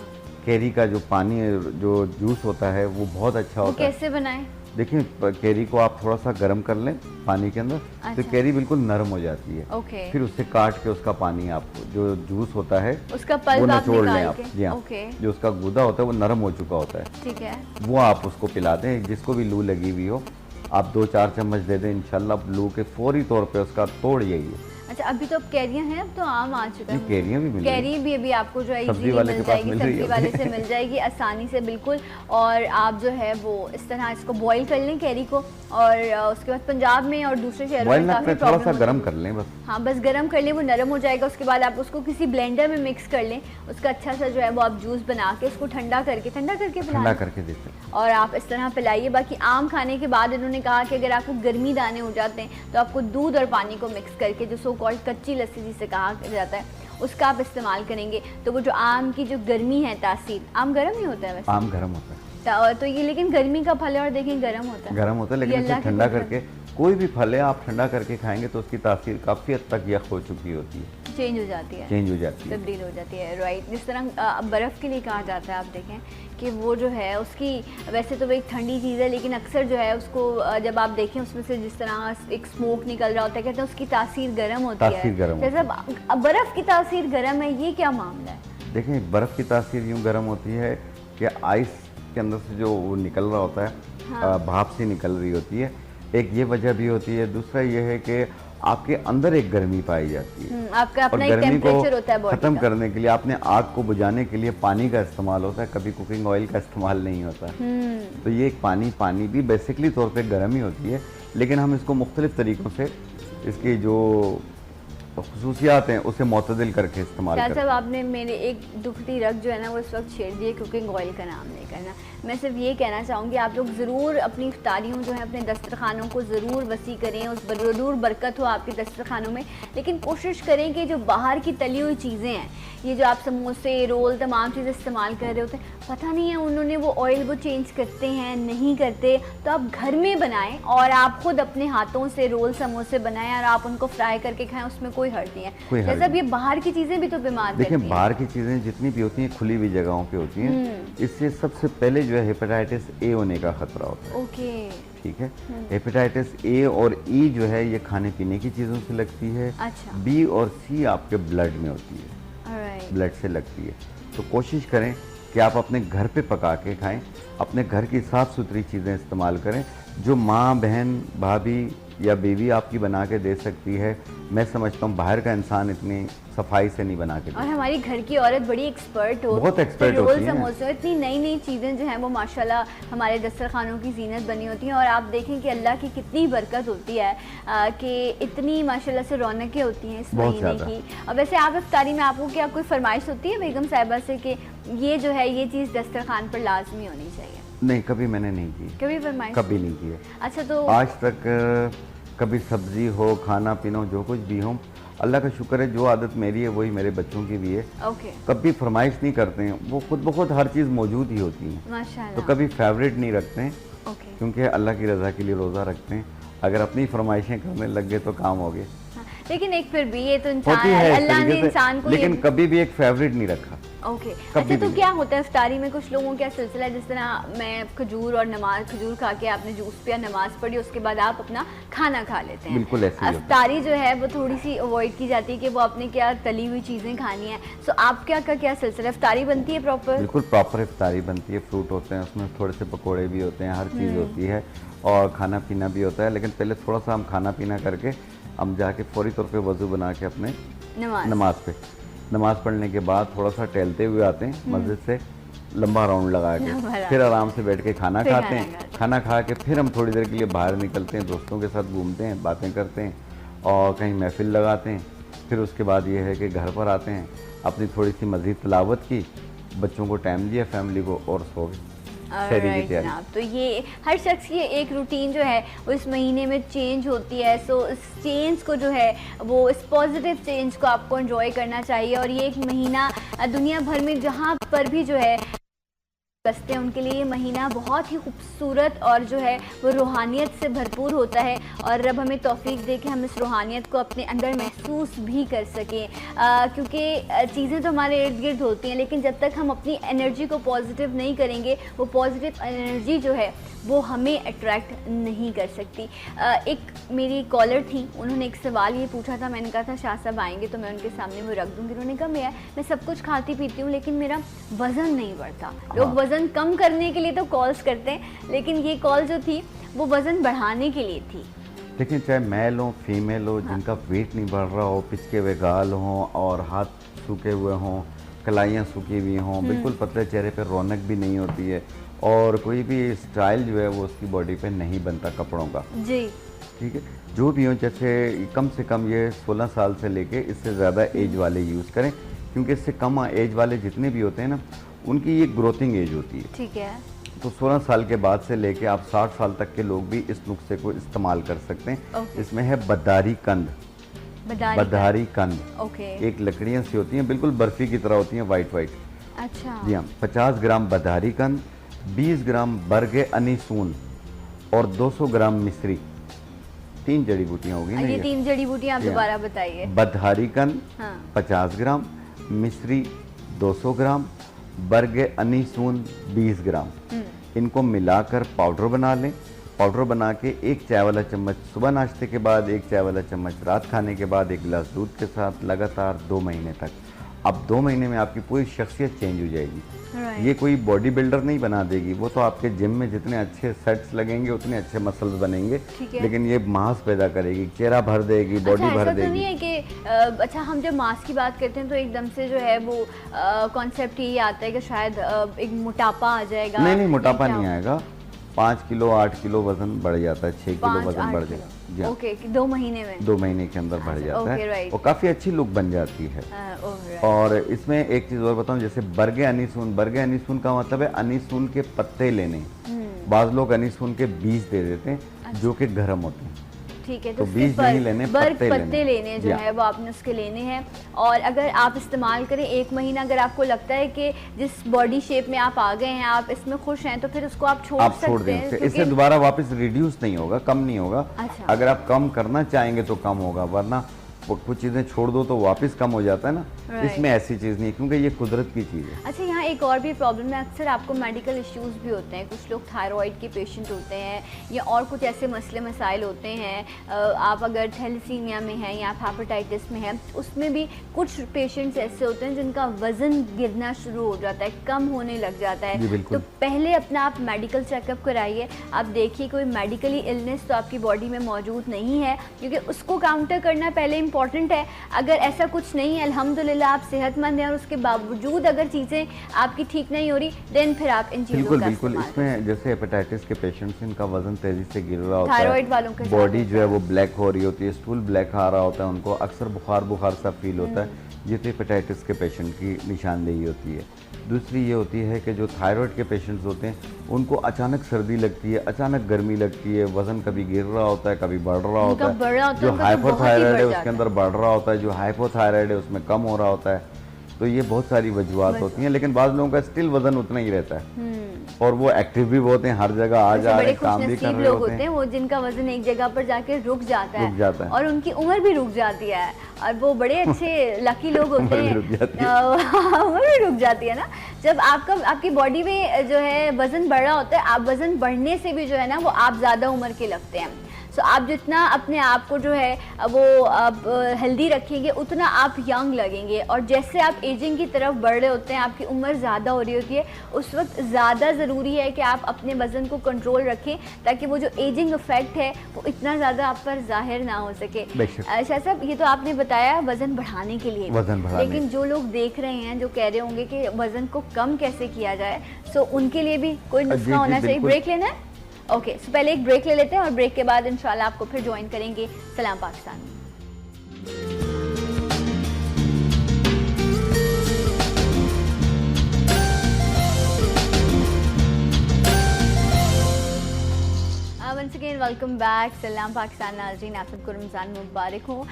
कैरी का जो पानी जो जूस होता है वो बहुत अच्छा होता है। कैसे बनाएं? देखिए कैरी को आप थोड़ा सा गर्म कर लें पानी के अंदर, तो कैरी बिल्कुल नरम हो जाती है। ओके। फिर उससे काट के उसका पानी आप जो जूस होता है उसका पल्प वो निचोड़ लें आप। के। जी हाँ, जो उसका गूदा होता है वो नरम हो चुका होता है, ठीक है, वो आप उसको पिला दें। जिसको भी लू लगी हुई हो आप 2-4 चम्मच दे दें, इंशाल्लाह लू के फौरी तौर पे उसका तोड़ यही है। अच्छा, अभी तो अब कैरियां हैं, अब तो आम आ चुका है। कैरियां भी मिल रही हैं। कैरी भी अभी आपको जो है सब्जी वाले मिल के पास जाएगी, मिल रही सब्जी है वाले से मिल जाएगी आसानी से, बिल्कुल। और आप जो है वो इस तरह इसको बॉईल कर लें कैरी को, और उसके बाद पंजाब में और दूसरे शहरों में काफ़ी थोड़ा सा गर्म कर लें बस। हाँ, बस गर्म कर लें, वो नरम हो जाएगा। उसके बाद आप उसको किसी ब्लेंडर में मिक्स कर लें, उसका अच्छा सा जो है वो आप जूस बना के उसको ठंडा करके देते और आप इस तरह पिलाइए। बाकी आम खाने के बाद इन्होंने कहा कि अगर आपको गर्मी दाने हो जाते हैं तो आपको दूध और पानी को मिक्स करके, जो सो कॉल्ड कच्ची लस्सी जिसे कहा जाता है, उसका आप इस्तेमाल करेंगे तो वो जो आम की जो गर्मी है तासीर, आम गर्म ही होता है वैसे, आम गर्म होता है तो ये लेकिन गर्मी का फल है और देखें गर्म होता है, लेकिन इसे ठंडा करके, कोई भी फल है आप ठंडा करके खाएंगे तो उसकी तासीर काफ़ी हद तक यख हो चुकी होती है, चेंज हो जाती है, तब्दील हो जाती है। राइट, जिस तरह बर्फ़ के लिए कहा जाता है, आप देखें कि वो जो है उसकी, वैसे तो वो एक ठंडी चीज़ है लेकिन अक्सर जो है उसको जब आप देखें उसमें से जिस तरह एक स्मोक निकल रहा होता है, कहते हैं उसकी तासीर गर्म होती है। जैसे बर्फ़ की तासीर गर्म है, ये क्या मामला है? देखें बर्फ़ की तासीर यूँ गर्म होती है कि आइस के अंदर से जो वो निकल रहा होता है, हाँ। भाप से निकल रही होती है, एक ये वजह भी होती है। दूसरा ये है कि आपके अंदर एक गर्मी पाई जाती है, आपका अपना एक टेम्परेचर होता है बॉडी का। खत्म करने के लिए आपने आग को बुझाने के लिए पानी का इस्तेमाल होता है, कभी कुकिंग ऑयल का इस्तेमाल नहीं होता। तो ये एक पानी भी बेसिकली तौर पे गर्म ही होती है, लेकिन हम इसको मुख्तलिफ तरीक़ों से इसकी जो खुसूसियात हैं उसे मुतदिल करके इस्तेमाल करते हैं। साहब, आपने मेरे एक दुखती रग जो है ना वो इस वक्त छेड़ दिए, कुकिंग ऑयल का नाम नहीं करना। मैं सिर्फ ये कहना चाहूँगी आप लोग ज़रूर अपनी इफ्तारियों जो है अपने दस्तरखानों को ज़रूर वसी करें, उस ज़रूर बरकत हो आपके दस्तरखानों में, लेकिन कोशिश करें कि जो बाहर की तली हुई चीज़ें हैं, ये जो आप समोसे रोल तमाम चीज़ें इस्तेमाल कर रहे होते हैं, पता नहीं है उन्होंने वो ऑयल वो चेंज करते हैं नहीं करते, तो आप घर में बनाएं और आप खुद अपने हाथों से रोल समोसे बनाएं और आप उनको फ्राई करके खाएं, उसमें कोई हर्ट नहीं है। जैसे अब ये बाहर की चीज़ें भी तो बीमार करती हैं। देखिए बाहर की चीज़ें जितनी भी होती हैं खुली हुई जगहों पे होती हैं, इससे सबसे पहले जो है हेपेटाइटिस ए होने का खतरा होता है। ओके, ठीक है, हेपेटाइटिस ए और ई जो है ये खाने पीने की चीज़ों से लगती है। अच्छा। बी और सी आपके ब्लड में होती है, ब्लड से लगती है। तो कोशिश करें कि आप अपने घर पे पका के खाएं, अपने घर की साफ़ सुथरी चीज़ें इस्तेमाल करें, जो माँ बहन भाभी या बीवी आपकी बना के दे सकती है। मैं समझता हूँ बाहर का इंसान इतनी सफाई से नहीं बना के और हमारी घर की औरत बड़ी एक्सपर्ट हो, बहुत एक्सपर्ट होती है। समोसे, इतनी नई नई चीज़ें जो हैं वो माशाल्लाह हमारे दस्तरखानों की जीनत बनी होती हैं। और आप देखें कि अल्लाह की कितनी बरकत होती है कि इतनी माशाल्लाह से रौनकें होती हैं इस महीने की। और वैसे आप इफ्तारी में आपको क्या कोई फरमाइश होती है बेगम साहिबा से कि ये जो है ये चीज़ दस्तरखान पर लाजमी होनी चाहिए? नहीं, कभी मैंने नहीं की, कभी फरमाइश कभी नहीं की है। अच्छा, तो आज तक कभी सब्जी हो, खाना पीना हो, जो कुछ भी हो, अल्लाह का शुक्र है जो आदत मेरी है वही मेरे बच्चों की भी है। ओके। कभी फरमाइश नहीं करते हैं, वो खुद ब खुद हर चीज़ मौजूद ही होती है, माशाल्लाह। तो कभी फेवरेट नहीं रखते हैं। ओके। क्योंकि अल्लाह की रज़ा के लिए रोज़ा रखते हैं, अगर अपनी फरमाइशें करने लग गए तो काम हो गए। लेकिन एक फिर भी ये तो इंसान है, अल्लाह ने इंसान को, लेकिन कभी भी एक फेवरेट नहीं रखा। ओके कभी अच्छा, भी तो नहीं। क्या होता है इफ्तारी में? कुछ लोगों का सिलसिला है, जिस तरह मैं खजूर खा के आपने जूस पिया, नमाज पढ़ी, उसके बाद आप अपना खाना खा लेते हैं। बिल्कुल ऐसे ही होता है। इफ्तारी जो है वो थोड़ी सी अवॉइड की जाती है कि वो आपने क्या तली हुई चीज़ें खानी है। सो आप क्या सिलसिला, इफ्तारी बनती है प्रॉपर? बिल्कुल प्रॉपर इफ्तारी बनती है, फ्रूट होते हैं उसमें, थोड़े से पकोड़े भी होते हैं, हर चीज़ होती है और खाना पीना भी होता है। लेकिन पहले थोड़ा सा हम खाना पीना करके हम जाके फौरी तौर पे वज़ू बना के अपने नमाज पढ़ने के बाद थोड़ा सा टहलते हुए आते हैं मस्जिद से, लंबा राउंड लगा के, फिर आराम से बैठ के खाना खाते हैं। खाना खा के फिर हम थोड़ी देर के लिए बाहर निकलते हैं, दोस्तों के साथ घूमते हैं, बातें करते हैं और कहीं महफिल लगाते हैं। फिर उसके बाद ये है कि घर पर आते हैं, अपनी थोड़ी सी मज़ीद तिलावत की, बच्चों को टाइम दिया, फैमिली को, और सो गए। Alright, जनाब, तो ये हर शख्स की एक रूटीन जो है वो इस महीने में चेंज होती है। सो इस चेंज को जो है वो, इस पॉजिटिव चेंज को आपको एंजॉय करना चाहिए। और ये एक महीना दुनिया भर में जहाँ पर भी जो है बसते हैं उनके लिए ये महीना बहुत ही खूबसूरत और जो है वो रूहानियत से भरपूर होता है। और रब हमें तौफीक दे के हम इस रूहानियत को अपने अंदर महसूस भी कर सकें, क्योंकि चीज़ें तो हमारे इर्द गिर्द होती हैं, लेकिन जब तक हम अपनी एनर्जी को पॉजिटिव नहीं करेंगे, वो पॉजिटिव एनर्जी जो है वो हमें अट्रैक्ट नहीं कर सकती। एक मेरी कॉलर थी, उन्होंने एक सवाल ये पूछा था, मैंने कहा था शाह साहब आएंगे तो मैं उनके सामने वो रख दूँगी। उन्होंने कहा मैं सब कुछ खाती पीती हूँ लेकिन मेरा वज़न नहीं बढ़ता। लोग वज़न कम करने के लिए तो कॉल्स करते हैं, लेकिन ये कॉल जो थी वो वज़न बढ़ाने के लिए थी। लेकिन चाहे मेल हो फीमेल हो, जिनका वेट नहीं बढ़ रहा हो, पिचके हुए गाल हों और हाथ सूखे हुए हों, कलाइयाँ सूखी हुई हों, बिल्कुल पतले चेहरे पे रौनक भी नहीं होती है और कोई भी स्टाइल जो है वो उसकी बॉडी पे नहीं बनता कपड़ों का जी, ठीक है, जो भी हो, जैसे कम से कम ये 16 साल से लेके इससे ज़्यादा एज वाले यूज़ करें, क्योंकि इससे कम एज वाले जितने भी होते हैं ना, उनकी ये ग्रोथिंग एज होती है। ठीक है। तो 16 साल के बाद से लेके आप 60 साल तक के लोग भी इस नुस्खे को इस्तेमाल कर सकते हैं। इसमें है बदारी कंद। बदारी कंद ओके। एक लकड़ियाँ सी होती हैं, बिल्कुल बर्फी की तरह होती हैं, वाइट वाइट। अच्छा। जी हाँ, 50 ग्राम बदारी कंद, 20 ग्राम बरगे अनीसून और 200 ग्राम मिश्री। 3 जड़ी बूटियाँ होगी ना ये 3 जड़ी बूटियाँ आप दोबारा बताइए। बदारी कंद हाँ। 50 ग्राम, मिश्री 200 ग्राम, बरगे अनीसून 20 ग्राम। इनको मिलाकर पाउडर बना लें। पाउडर बना के 1 चाय वाला चम्मच सुबह नाश्ते के बाद, 1 चाय वाला चम्मच रात खाने के बाद, 1 गिलास दूध के साथ लगातार 2 महीने तक। अब 2 महीने में आपकी पूरी शख्सियत चेंज हो जाएगी। ये कोई बॉडी बिल्डर नहीं बना देगी, वो तो आपके जिम में जितने अच्छे सेट्स लगेंगे उतने अच्छे मसल्स बनेंगे, लेकिन ये मांस पैदा करेगी, चेहरा भर देगी, बॉडी भर देगी। तो नहीं है कि अच्छा, हम जब मांस की बात करते हैं तो एकदम से जो है वो कॉन्सेप्ट यही आता है कि शायद एक मोटापा आ जाएगा। नहीं, मोटापा नहीं आएगा। 5 किलो 8 किलो वजन बढ़ जाता है, 6 किलो वजन बढ़ जाएगा। ओके, 2 महीने में 2 महीने के अंदर बढ़ जाता है और काफ़ी अच्छी लुक बन जाती है। और इसमें एक चीज़ और बताऊं, जैसे बरगे अनीसून का मतलब है अनीसून के पत्ते लेने। बाज़ लोग अनीसून के बीज दे देते हैं जो कि गर्म होते हैं। ठीक है, तो बीज नहीं लेने, पत्ते लेने जो है वो आपने उसके लेने हैं। और अगर आप इस्तेमाल करें 1 महीना, अगर आपको लगता है कि जिस बॉडी शेप में आप आ गए हैं, आप इसमें खुश हैं, तो फिर उसको आप छोड़ सकते हैं। इससे दोबारा वापस रिड्यूस नहीं होगा, कम नहीं होगा। अच्छा। अगर आप कम करना चाहेंगे तो कम होगा, वरना कुछ चीज़ें छोड़ दो तो वापस कम हो जाता है ना। इसमें ऐसी चीज़ नहीं है, क्योंकि ये कुदरत की चीज़ है। अच्छा, यहाँ एक और भी प्रॉब्लम है, अक्सर आपको मेडिकल इश्यूज भी होते हैं। कुछ लोग थायराइड के पेशेंट होते हैं या और कुछ ऐसे मसले मसाइल होते हैं। आप अगर थैलेसीमिया में हैं या आप हेपेटाइटिस में हैं, उसमें भी कुछ पेशेंट्स ऐसे होते हैं जिनका वज़न गिरना शुरू हो जाता है, कम होने लग जाता है। तो पहले अपना आप मेडिकल चेकअप कराइए। आप देखिए कोई मेडिकली इलनेस तो आपकी बॉडी में मौजूद नहीं है, क्योंकि उसको काउंटर करना पहले इम्पॉर्टेंट है। अगर ऐसा कुछ नहीं है, अल्हम्दुलिल्लाह आप सेहतमंद हैं, और उसके बावजूद अगर चीज़ें आपकी ठीक नहीं हो रही, देन फिर आप इन चीज़ों का बिल्कुल इसमें जैसे हेपेटाइटिस के पेशेंट्स, इनका वजन तेजी से गिर रहा होता है, थायराइड वालों के बॉडी जो है वो ब्लैक हो रही होती है, स्टूल ब्लैक आ रहा होता है, उनको अक्सर बुखार सा फील होता है। ये तो हेपेटाइटिस के पेशेंट की निशानदेही होती है। दूसरी ये होती है कि जो थायराइड के पेशेंट्स होते हैं, उनको अचानक सर्दी लगती है, अचानक गर्मी लगती है, वजन कभी गिर रहा होता है, कभी बढ़ रहा होता है। जो हाइपोथायराइड है उसके अंदर बढ़ रहा होता है, जो हाइपोथायराइड है उसमें कम हो रहा होता है। तो ये बहुत सारी वजूहत होती हैं, लेकिन बाज़ लोगों का स्टिल वजन उतना ही रहता है। और वो एक्टिव भी बहुत हैं, हर जगह आ जा रहे हैं, काम भी कर रहे लोग होते हैं वो जिनका वजन एक जगह पर जाके रुक जाता है और उनकी उम्र भी रुक जाती है और वो बड़े अच्छे लकी लोग होते हैं। उम्र भी रुक जाती है ना, जब आपकी बॉडी में जो है वजन बढ़ रहा होता है, आप वजन बढ़ने से भी जो है ना वो आप ज़्यादा उम्र के लगते हैं। तो आप जितना अपने आप को जो है वो आप हेल्दी रखेंगे उतना आप यंग लगेंगे, और जैसे आप एजिंग की तरफ बढ़ रहे होते हैं, आपकी उम्र ज़्यादा हो रही होती है, उस वक्त ज़्यादा ज़रूरी है कि आप अपने वज़न को कंट्रोल रखें ताकि वो जो एजिंग इफेक्ट है वो इतना ज़्यादा आप पर जाहिर ना हो सके। शाह साहब, ये तो आपने बताया वज़न बढ़ाने के लिए, लेकिन जो लोग देख रहे हैं जो कह रहे होंगे कि वज़न को कम कैसे किया जाए, सो उनके लिए भी कोई नुस्खा होना चाहिए। ब्रेक लेना है? ओके, सो पहले एक ब्रेक ले लेते हैं और ब्रेक के बाद इंशाल्लाह आपको फिर ज्वाइन करेंगे सलाम पाकिस्तान में। वंस अगेन वेलकम बैक, सलाम पाकिस्तान नाज़रीन, आप सबको रमज़ान मुबारक हो।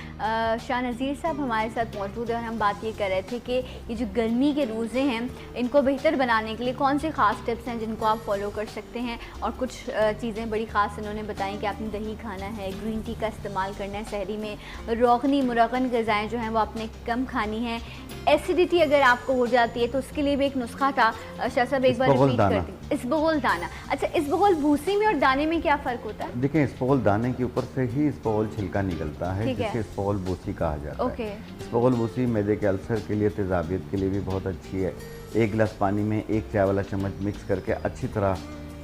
शाह नज़ीर साहब हमारे साथ मौजूद है और हम बात ये कर रहे थे कि ये जो गर्मी के रोज़े हैं इनको बेहतर बनाने के लिए कौन से ख़ास टिप्स हैं जिनको आप फॉलो कर सकते हैं, और कुछ चीज़ें बड़ी ख़ास इन्होंने बताई कि आपने दही खाना है, ग्रीन टी का इस्तेमाल करना है सहरी में, रोगनी मुरगन ग़िज़ाएँ जो हैं वो आपने कम खानी है, एसिडिटी अगर आपको हो जाती है तो उसके लिए भी एक नुस्खा था। शाह साहब एक बार रिपीट कर दें। इसबगोल दाना, अच्छा इसबगोल भूसी में और दाने में क्या फ़र्क होता है? देखिए, इसबगोल दाने के ऊपर से ही इसबगोल छिलका निकलता है जिसे इसबगोल भूसी कहा जाता है। इसबगोल भूसी मैदे के अल्सर के लिए, तेजाबियत के लिए भी बहुत अच्छी है। 1 गिलास पानी में 1 चाय वाला चम्मच मिक्स करके अच्छी तरह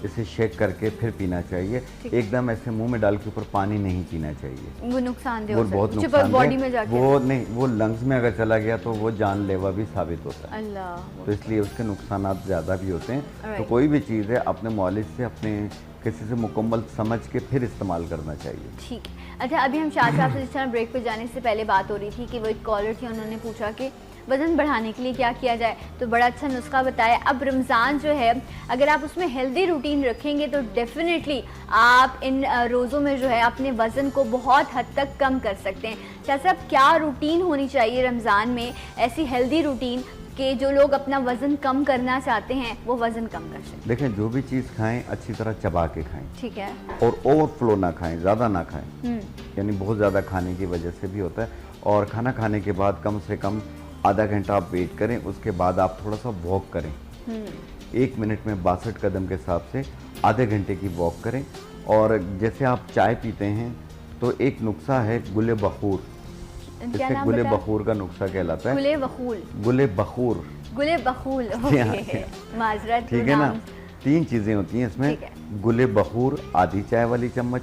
इसे शेक करके फिर पीना चाहिए। एकदम ऐसे मुंह में डाल के ऊपर पानी नहीं पीना चाहिए, वो नुकसानदेह, वो बहुत नुकसानदेह, वो नहीं, वो लंग्स में अगर चला गया तो वो जानलेवा भी साबित होता है। अल्लाह, तो इसलिए उसके नुकसानात ज़्यादा भी होते हैं। तो कोई भी चीज़ है अपने मौलिद से, अपने किसी से मुकम्मल समझ के फिर इस्तेमाल करना चाहिए। ठीक है। अच्छा, अभी हम शाह साहब से जिस तरह ब्रेक पे जाने से पहले बात हो रही थी कि वो एक कॉलर थी, उन्होंने पूछा कि वज़न बढ़ाने के लिए क्या किया जाए, तो बड़ा अच्छा नुस्खा बताया। अब रमज़ान जो है अगर आप उसमें हेल्दी रूटीन रखेंगे तो डेफिनेटली आप इन रोज़ों में जो है अपने वज़न को बहुत हद तक कम कर सकते हैं। शाह साहब, क्या रूटीन होनी चाहिए रमज़ान में, ऐसी हेल्दी रूटीन कि जो लोग अपना वज़न कम करना चाहते हैं वो वज़न कम कर सकें? देखें, जो भी चीज़ खाएं अच्छी तरह चबा के खाएं, ठीक है, और ओवरफ्लो ना खाएं, ज़्यादा ना खाएं, यानी बहुत ज़्यादा खाने की वजह से भी होता है। और खाना खाने के बाद कम से कम आधा घंटा आप वेट करें, उसके बाद आप थोड़ा सा वॉक करें। 1 मिनट में 62 कदम के हिसाब से आधे घंटे की वॉक करें। और जैसे आप चाय पीते हैं तो एक नुस्खा है गुले बखूर, इससे गुले बखूर का नुस्खा कहलाता है। गुले बखूर, गुले बखूर, गुले बखूर, माजरत, ठीक है ना। 3 चीज़ें होती हैं इसमें। गुले बखूर आधी चाय वाली चम्मच,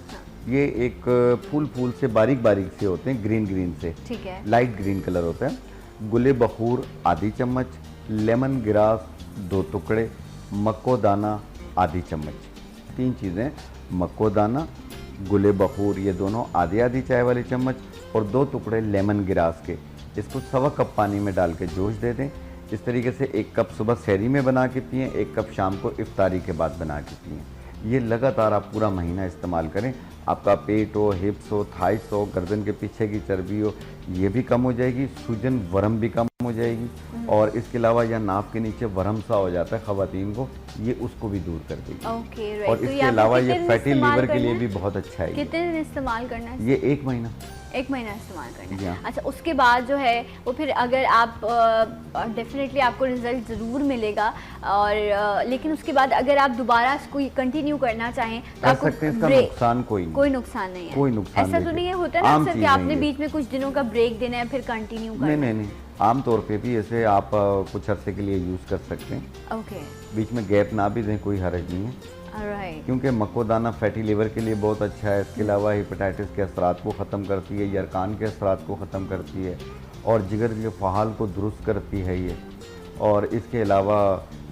ये एक फूल से बारीक बारीक से होते हैं, ग्रीन से, ठीक है, लाइट ग्रीन कलर होता है। गुले बखूर आधी चम्मच, लेमन ग्रास 2 टुकड़े, मक्को दाना आधी चम्मच। 3 चीज़ें, मक्को दाना, गुले बखूर, ये दोनों आधी आधी चाय वाली चम्मच, और 2 टुकड़े लेमन ग्रास के। इसको 1.25 कप पानी में डाल के जोश दे दें। इस तरीके से 1 कप सुबह सहरी में बना के पिएँ, 1 कप शाम को इफ्तारी के बाद बना के पिएँ। ये लगातार आप पूरा महीना इस्तेमाल करें। आपका पेट हो, हिप्स हो, थाइस हो, गर्दन के पीछे की चर्बी हो, ये भी कम हो जाएगी, सूजन वरम भी कम हो जाएगी, और इसके अलावा या नाक के नीचे वरम सा हो जाता है ख़वातीन को, ये उसको भी दूर कर देगी। और इसके अलावा ये फैटी लीवर के लिए भी बहुत अच्छा है। कितने दिन इस्तेमाल करना है? ये 1 महीना, 1 महीना इस्तेमाल करना है। अच्छा, उसके बाद जो है वो फिर अगर आप डेफिनेटली आपको रिजल्ट ज़रूर मिलेगा, और लेकिन उसके बाद अगर आप दोबारा इसको कंटिन्यू करना चाहें तो आपको इसका नुकसान कोई नुकसान नहीं है। कोई नुकसान ऐसा तो नहीं है, होता है ना अक्सर कि आपने बीच में कुछ दिनों का ब्रेक देना है फिर कंटिन्यू करना? नहीं, आम तौर पे भी ऐसे आप कुछ अरसे के लिए यूज़ कर सकते हैं। ओके, बीच में गैप ना भी दें, कोई हर्ज नहीं है। क्योंकि मक्को दाना फैटी लीवर के लिए बहुत अच्छा है। इसके अलावा हेपेटाइटिस के असरात को ख़त्म करती है, यरकान के असरात को ख़त्म करती है, और जिगर के फ़हाल को दुरुस्त करती है ये। और इसके अलावा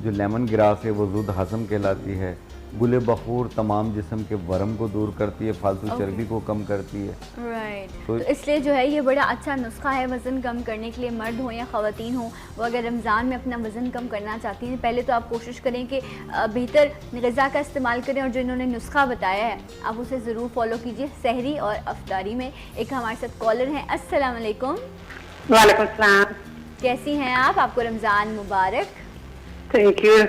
जो लेमन ग्रास है वो ज़ुद हज़म कहलाती है। गुले बखूर तमाम जिस्म के वरम को दूर करती है, फालतू चर्बी को कम करती है। तो इसलिए जो है ये बड़ा अच्छा नुस्खा है वज़न कम करने के लिए। मर्द हो या ख़वातीन हो, वो अगर रमज़ान में अपना वज़न कम करना चाहती हैं, पहले तो आप कोशिश करें कि बेहतर ग़िज़ा का इस्तेमाल करें, और जो इन्होंने नुस्खा बताया है आप उसे ज़रूर फॉलो कीजिए सहरी और अफ्तारी में। एक हमारे साथ कॉलर हैं। अस्सलाम वालेकुम। वालेकुम सलाम। कैसी हैं आप? आपको रमज़ान मुबारक। Thank you.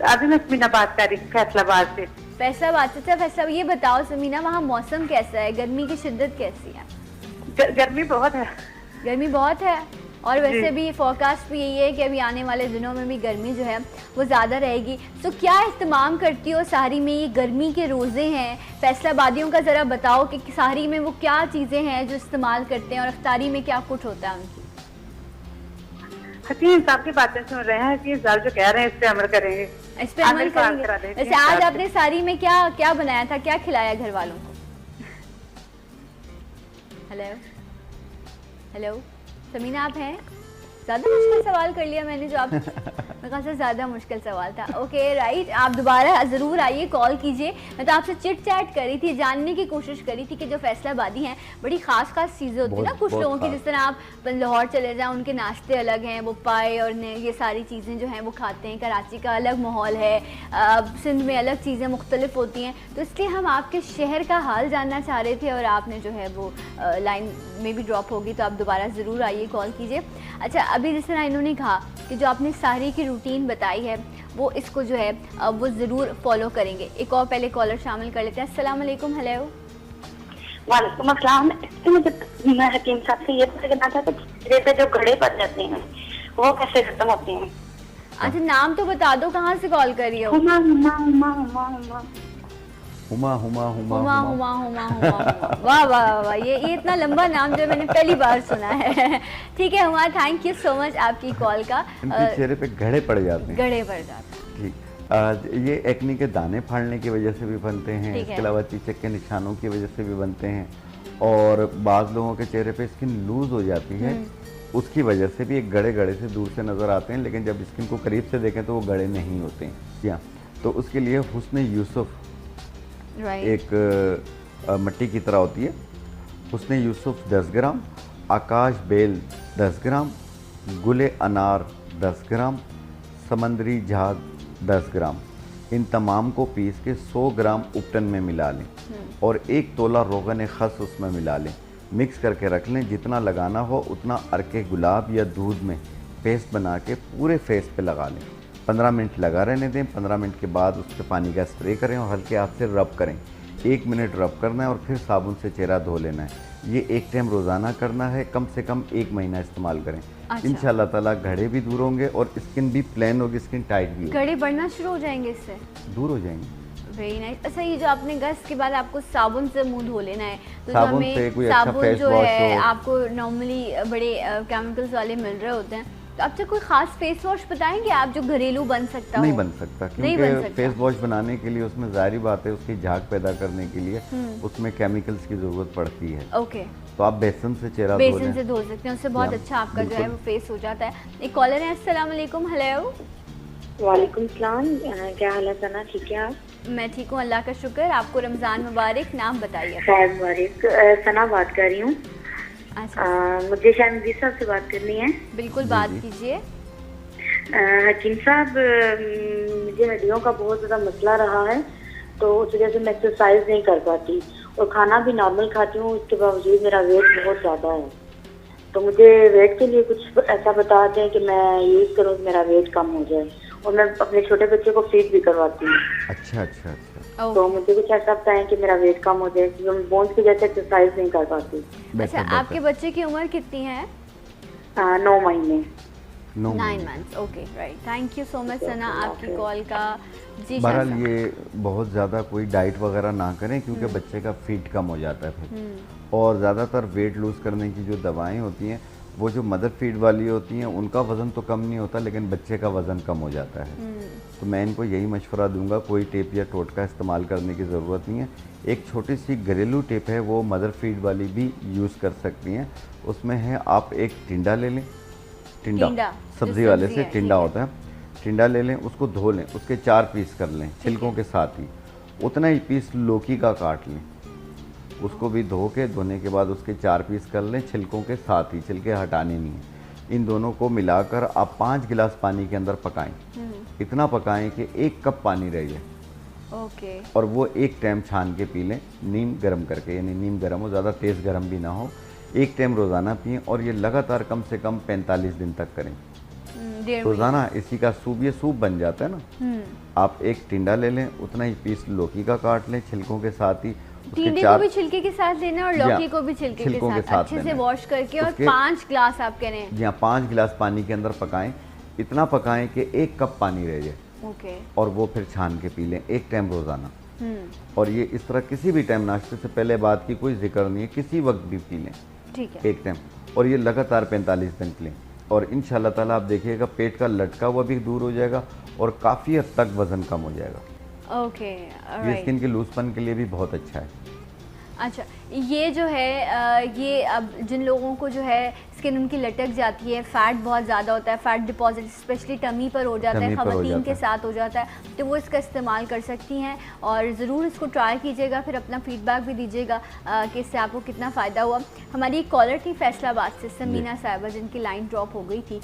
अभी मैं समीना बात कर रही हूँ फैसलाबाद से। फैसलाबाद से। अच्छा फैसला, ये बताओ समीना, वहाँ मौसम कैसा है, गर्मी की शिद्दत कैसी है? गर्मी बहुत है। गर्मी बहुत है, और वैसे जी। भी फोरकास्ट भी यही है कि अभी आने वाले दिनों में भी गर्मी जो है वो ज़्यादा रहेगी। तो क्या इस्तेमाल करती हो सारी में? ये गर्मी के रोज़े हैं, फैसलाबादियों का ज़रा बताओ कि सारी में वो क्या चीज़ें हैं जो इस्तेमाल करते हैं, और इफ्तारी में क्या कुछ होता है उनकी? हकीम साहब की बातें सुन रहे हैं, हकीम साहब जो कह रहे हैं इस पे अमल करेंगे। इस पे अमल करेंगे। करा दें, वैसे आज आपने सारी में क्या क्या बनाया था, क्या खिलाया घर वालों को? हेलो हेलो समीना, आप हैं? ज़्यादा मुश्किल सवाल कर लिया मैंने जो आप मेरे ख्याल से ज़्यादा मुश्किल सवाल था। ओके राइट, आप दोबारा ज़रूर आइए, कॉल कीजिए। मैं तो आपसे चिट चैट करी थी, जानने की कोशिश करी थी कि जो फैसलाबादी हैं बड़ी ख़ास चीज़ें होती है ना कुछ लोगों की, जिस तरह आप लाहौर चले जाएँ उनके नाश्ते अलग हैं, वो पाए और ये सारी चीज़ें जो हैं वो खाते हैं। कराची का अलग माहौल है, सिंध में अलग चीज़ें मुख्तलिफ होती हैं, तो इसलिए हम आपके शहर का हाल जानना चाह रहे थे, और आपने जो है वो लाइन में भी ड्रॉप होगी, तो आप दोबारा ज़रूर आइए, कॉल कीजिए। अच्छा, अभी जिस तरह इन्होंने कहा कि जो आपने सारी की रूटीन बताई है वो इसको जो है वो ज़रूर फॉलो करेंगे। एक और पहले कॉलर शामिल कर लेते हैं। अस्सलाम वालेकुम। हेलो। वालेकुम अस्सलाम। मैं हकीम साहब से ये पूछना था कि चेहरे पे जो गड़े पड़ जाते हैं वो कैसे खत्म होते हैं? अच्छा, नाम तो बता दो, कहाँ से कॉल कर रही हो? हुमा हुमा हुमा हुमा हुमा हुमा हुमा हुमा हुमा हुमा हुमा हुमा। वाह वाह वाह, ये इतना लंबा नाम जो मैंने पहली बार सुना है। ठीक है Huma, thank you so much आपकी कॉल का। इनके चेहरे पे घड़े पड़ जाते हैं। गड़े पड़ जाते हैं। ठीक, ये एक्ने के दाने फाड़ने की वजह से भी बनते हैं, ठीक है। इसके अलावा चीचक के निशानों की वजह से भी बनते हैं, और बाज़ लोगों के चेहरे पे स्किन लूज हो जाती है, उसकी वजह से भी एक गड़े गड़े से दूर से नज़र आते हैं, लेकिन जब स्किन को करीब से देखें तो वो गड़े नहीं होते हैं। जी हाँ, तो उसके लिए हुस्न यूसुफ एक मिट्टी की तरह होती है, हुस्न यूसुफ 10 ग्राम, आकाश बेल 10 ग्राम, गुले अनार 10 ग्राम, समंदरी झाग 10 ग्राम, इन तमाम को पीस के 100 ग्राम उपटन में मिला लें और 1 तोला रोगन खस उसमें मिला लें, मिक्स करके रख लें। जितना लगाना हो उतना अर्के गुलाब या दूध में पेस्ट बना के पूरे फेस पे लगा लें। 15 मिनट लगा रहने दें। 15 मिनट के बाद उस पर पानी का स्प्रे करें और हल्के हाथ से रब करें। 1 मिनट रब करना है और फिर साबुन से चेहरा धो लेना है। ये एक टाइम रोज़ाना करना है, कम से कम 1 महीना इस्तेमाल करें। अच्छा। इंशाल्लाह ताला घड़े भी दूर होंगे और स्किन भी प्लेन होगी, स्किन टाइट भी होगी, गड़े बढ़ना शुरू हो जाएंगे इससे। दूर हो जाएंगे। Very nice. अच्छा, ये जो आपने कहा इसके बाद आपको साबुन से मुंह धो लेना है, तो जो साबुन हमें से कोई अच्छा साबुन फेस जो वॉश है हो। आपको नॉर्मली बड़े केमिकल्स वाले मिल रहे होते हैं, तो आपसे कोई खास फेस वॉश बताएंगे आप जो घरेलू बन सकता हो? नहीं बन सकता, नहीं बन क्योंकि सकता। फेस वॉश बनाने के लिए उसमें ज़ाहिर बात है उसकी झाग पैदा करने के लिए उसमें केमिकल्स की ज़रूरत पड़ती है। ओके, तो आप बेसन से चेहरा धो बेसन लें। से धो सकते हैं, उससे बहुत जी, अच्छा आपका जो है बिल्कुल। वो फेस हो जाता है। एक कॉलर है। अस्सलाम वालेकुम। हेलो। वालेकुम सलाम। क्या हाल है सना, ठीक है आप? मैं ठीक हूँ, अल्लाह का शुक्र। आपको रमज़ान मुबारक। नाम बताइए। खैर मुबारक। सना बात कर रही हूँ। अच्छा, मुझे शायद साहब से बात करनी है। बिल्कुल जी, बात जी। कीजिए। हकीम साहब, मुझे हड्डियों का बहुत ज़्यादा मसला रहा है, तो उस वजह से मैं एक्सरसाइज नहीं कर पाती और खाना भी नॉर्मल खाती हूँ, उसके बावजूद मेरा वेट बहुत ज़्यादा है। तो मुझे वेट के लिए कुछ ऐसा बता दें कि मैं यूज़ करूँ तो मेरा वेट कम हो जाए, और मैं अपने छोटे बच्चे को फीड भी करवाती हूँ। अच्छा अच्छा अच्छा, तो मुझे कुछ ऐसा बताएं कि मेरा वेट कम हो जाए, क्योंकि मैं बोन्स की जैसे एक्सरसाइज नहीं कर पाती। अच्छा, बेहतर आपके बेहतर। बच्चे की उम्र कितनी है? 9 महीने। 9 months. Okay right, thank you so much Sana आपकी कॉल का। जी बहरहाल शाह ये बहुत ज़्यादा कोई डाइट वगैरह ना करें, क्योंकि बच्चे का फीट कम हो जाता है फिर। और ज़्यादातर वेट लूज़ करने की जो दवाएं होती हैं वो जो मदर फीड वाली होती हैं उनका वज़न तो कम नहीं होता, लेकिन बच्चे का वज़न कम हो जाता है। तो मैं इनको यही मशवरा दूंगा, कोई टेप या टोटका इस्तेमाल करने की ज़रूरत नहीं है। एक छोटी सी घरेलू टेप है, वो मदर फीड वाली भी यूज़ कर सकती हैं। उसमें है, आप एक टिंडा ले लें, टिंडा टिंडा, सब्ज़ी जो वाले सब्ज़ी से है, टिंडा ठीक है। होता है, टिंडा ले लें, उसको धो लें, उसके 4 पीस कर लें छिलकों के साथ ही। उतना ही पीस लौकी का काट लें, उसको भी धो के, धोने के बाद उसके 4 पीस कर लें छिलकों के साथ ही, छिलके हटाने नहीं हैं। इन दोनों को मिलाकर आप 5 गिलास पानी के अंदर पकाएं। इतना पकाएं कि 1 कप पानी रह जाए, ओके। और वो एक टाइम छान के पी लें, नीम गर्म करके, यानी नीम गर्म हो, ज़्यादा तेज़ गर्म भी ना हो। एक टाइम रोज़ाना पिएं और ये लगातार कम से कम 45 दिन तक करें। रोजाना इसी का सूप, ये सूप बन जाता है ना। आप एक टिंडा ले लें, उतना ही पीस लौकी का काट लें छिलकों के साथ ही, टिंडे को भी छिलके के साथ लेना और लौकी को भी छिलके छिलकों के साथ अच्छे से वॉश करके, और 5 गिलास आप कह रहे हैं? जी हाँ, 5 गिलास पानी के अंदर पकाएं, इतना पकाएं कि 1 कप पानी रह जाए। ओके। और वो फिर छान के पी लें 1 टाइम रोजाना। और ये इस तरह किसी भी टाइम, नाश्ते से पहले बात की कोई जिक्र नहीं है, किसी वक्त भी पी लें, ठीक है, 1 टाइम। और ये लगातार 45 दिन लें, और इंशाल्लाह ताला आप देखिएगा पेट का लटका हुआ भी दूर हो जाएगा और काफ़ी हद तक वज़न कम हो जाएगा। ओके, ये स्किन के लूजपन के लिए भी बहुत अच्छा है। अच्छा, ये जो है ये अब जिन लोगों को जो है स्किन उनकी लटक जाती है, फैट बहुत ज़्यादा होता है, फैट डिपॉजिट स्पेशली टमी पर हो जाता है, ख़वातीन के साथ हो जाता है, तो वो इसका इस्तेमाल कर सकती हैं और ज़रूर इसको ट्राई कीजिएगा, फिर अपना फीडबैक भी दीजिएगा कि इससे आपको कितना फ़ायदा हुआ। हमारी एक कॉलर थी फैसलाबाद से, समीना साहिबा, जिनकी लाइन ड्रॉप हो गई थी।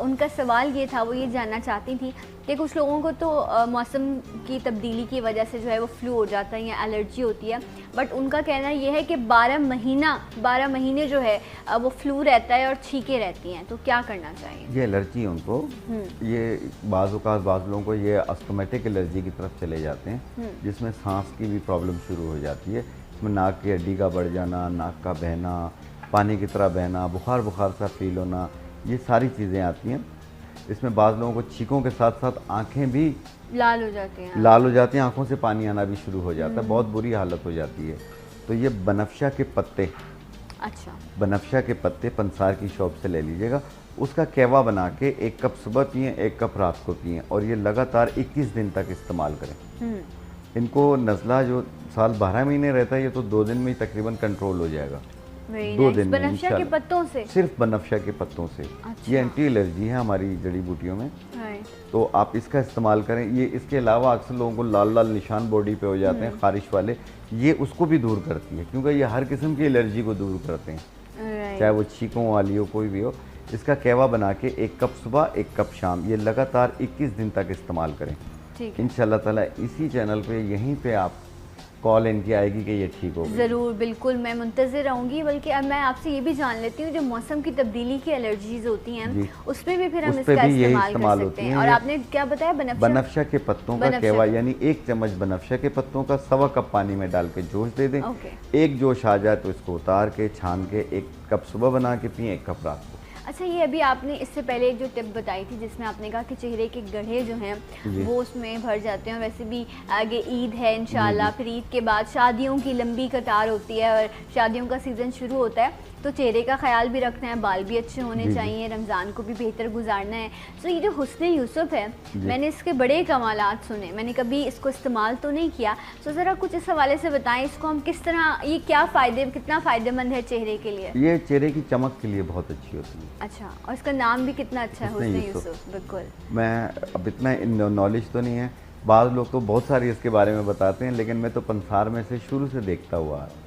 उनका सवाल ये था, वो ये जानना चाहती थी कि कुछ लोगों को तो मौसम की तब्दीली की वजह से जो है वो फ्लू हो जाता है या एलर्जी होती है, बट उनका कहना ये है कि 12 महीने जो है वो फ्लू रहता है और छींकें रहती हैं, तो क्या करना चाहिए? ये एलर्जी है उनको, ये बाज़ लोगों को ये अस्थमेटिक एलर्जी की तरफ चले जाते हैं, जिसमें सांस की भी प्रॉब्लम शुरू हो जाती है। इसमें नाक की हड्डी का बढ़ जाना, नाक का बहना, पानी की तरह बहना, बुखार सा फील होना, ये सारी चीज़ें आती हैं। इसमें बाज़ लोगों को छींकों के साथ साथ आँखें भी लाल हो जाती हैं, आँखों से पानी आना भी शुरू हो जाता है, बहुत बुरी हालत हो जाती है। तो ये बनफशा के पत्ते, अच्छा, बनफशा के पत्ते पंसार की शॉप से ले लीजिएगा, उसका कहवा बना के 1 कप सुबह पिएं, 1 कप रात को पिएं, और ये लगातार 21 दिन तक इस्तेमाल करें। इनको नज़ला जो साल 12 महीने रहता है, ये तो 2 दिन में ही तकरीबन कंट्रोल हो जाएगा। 2 दिन में बनफशा के पत्तों से, सिर्फ बनफशा के पत्तों से। अच्छा। ये एंटी एलर्जी है हमारी जड़ी बूटियों में, तो आप इसका इस्तेमाल करें। ये इसके अलावा अक्सर लोगों को लाल लाल निशान बॉडी पे हो जाते हैं, खारिश वाले, ये उसको भी दूर करती है, क्योंकि ये हर किस्म की एलर्जी को दूर करते हैं, चाहे वो छींकों वाली हो, कोई भी हो। इसका कहवा बना के 1 कप सुबह 1 कप शाम, ये लगातार 21 दिन तक इस्तेमाल करें। इंशाल्लाह ताला इसी चैनल पे यहीं पे आप कॉल इनकी आएगी कि ये ठीक होगी। ज़रूर, बिल्कुल, मैं मुंतज़िर रहूँगी। बल्कि अब मैं आपसे ये भी जान लेती हूँ, जो मौसम की तब्दीली की एलर्जीज होती हैं उसमें भी फिर हम इसका इस्तेमाल कर सकते हैं। और आपने क्या बताया? बनफशा के पत्तों का कहवा, यानी 1 चम्मच बनफशा के पत्तों का 1.25 कप पानी में डाल के जोश दे दें। एक जोश आ जाए तो इसको उतार के छान के 1 कप सुबह बना के पिए, 1 कप रात को। अच्छा, ये अभी आपने इससे पहले एक जो टिप बताई थी जिसमें आपने कहा कि चेहरे के गड्ढे जो हैं वो उसमें भर जाते हैं, वैसे भी आगे ईद है इंशाल्लाह, फिर ईद के बाद शादियों की लंबी कतार होती है और शादियों का सीज़न शुरू होता है, तो चेहरे का ख्याल भी रखना है, बाल भी अच्छे होने चाहिए, रमज़ान को भी बेहतर गुजारना है। तो ये जो हुस्न यूसुफ है, मैंने इसके बड़े कमालात सुने, मैंने कभी इसको इस्तेमाल तो नहीं किया, तो ज़रा कुछ इस हवाले से बताएं, इसको हम किस तरह, ये क्या फ़ायदे, कितना फ़ायदेमंद है चेहरे के लिए? ये चेहरे की चमक के लिए बहुत अच्छी होती है। अच्छा, और इसका नाम भी कितना अच्छा है, हुस्न यूसुफ। बिल्कुल, मैं अब इतना नॉलेज तो नहीं है, बाद लोग तो बहुत सारी इसके बारे में बताते हैं, लेकिन मैं तो पंसार में से शुरू से देखता हुआ है।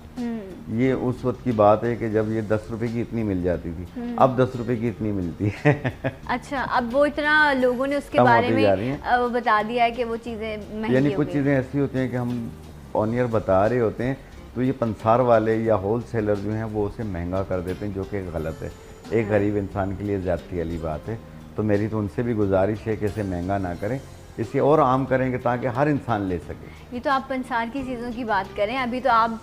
ये उस वक्त की बात है कि जब ये 10 रुपए की इतनी मिल जाती थी, अब 10 रुपए की इतनी मिलती है। अच्छा, अब वो इतना लोगों ने उसके बारे में बता दिया है कि वो चीज़ें महंगी, यानी कुछ चीज़ें ऐसी होती हैं कि हम ऑन ईयर बता रहे होते हैं, तो ये पंसार वाले या होल सेलर जो हैं वो उसे महंगा कर देते हैं, जो कि गलत है। एक गरीब इंसान के लिए ज़्यादती वाली बात है, तो मेरी तो उनसे भी गुजारिश है कि इसे महंगा ना करें, इसे और आम करेंगे ताकि हर इंसान ले सके। ये तो आप पंसार की चीज़ों की बात करें, अभी तो आप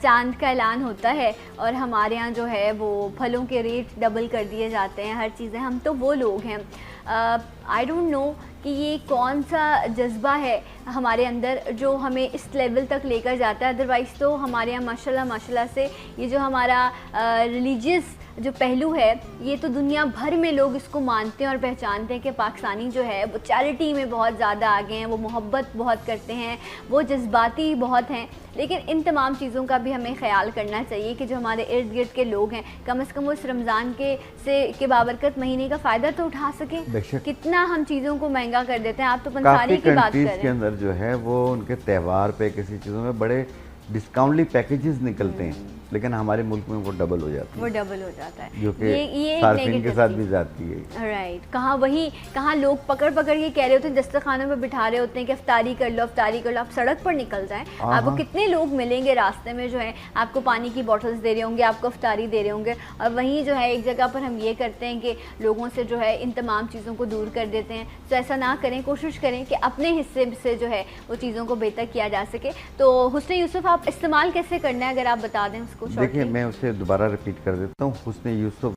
चांद का ऐलान होता है और हमारे यहाँ जो है वो फलों के रेट डबल कर दिए जाते हैं, हर चीज़ें, हम तो वो लोग हैं। आई डोंट नो कि ये कौन सा जज्बा है हमारे अंदर जो हमें इस लेवल तक लेकर जाता है। अदरवाइज़ तो हमारे यहाँ माशाल्लाह से ये जो हमारा रिलीजियस जो पहलू है, ये तो दुनिया भर में लोग इसको मानते हैं और पहचानते हैं कि पाकिस्तानी जो है वो चैरिटी में बहुत ज़्यादा आगे हैं, वो मोहब्बत बहुत करते हैं, वो जज्बाती बहुत हैं। लेकिन इन तमाम चीज़ों का भी हमें ख्याल करना चाहिए कि जो हमारे इर्द गिर्द के लोग हैं, कम से कम वो इस रमज़ान के बाबरकत महीने का फ़ायदा तो उठा सकें। कितना हम चीज़ों को महंगा कर देते हैं। आप तो पंसारी की बात कर रहे हैं, के अंदर जो है वो उनके त्यौहार पे किसी चीज़ों में बड़े डिस्काउंटली पैकेजेस निकलते हैं, लेकिन हमारे मुल्क में वो डबल हो जाती है, वो डबल हो जाता है, जो कि ये सार्फिन के साथ भी जाती है। राइट, कहाँ लोग पकड़ के कह रहे होते हैं, दस्तरखानों पे बिठा रहे होते हैं कि अफ्तारी कर लो, अफ्तारी कर लो। आप सड़क पर निकल जाएं, आपको कितने लोग मिलेंगे रास्ते में जो है आपको पानी की बॉटल्स दे रहे होंगे, आपको अफ्तारी दे रहे होंगे, और वहीं जो है एक जगह पर हम ये करते हैं कि लोगों से जो है इन तमाम चीज़ों को दूर कर देते हैं। तो ऐसा ना करें, कोशिश करें कि अपने हिस्से से जो है वो चीज़ों को बेहतर किया जा सके। तो हुस्न यूसुफ आप इस्तेमाल कैसे करना है, अगर आप बता दें उसको। देखिए, मैं उसे दोबारा रिपीट कर देता हूँ। हुस्न यूसुफ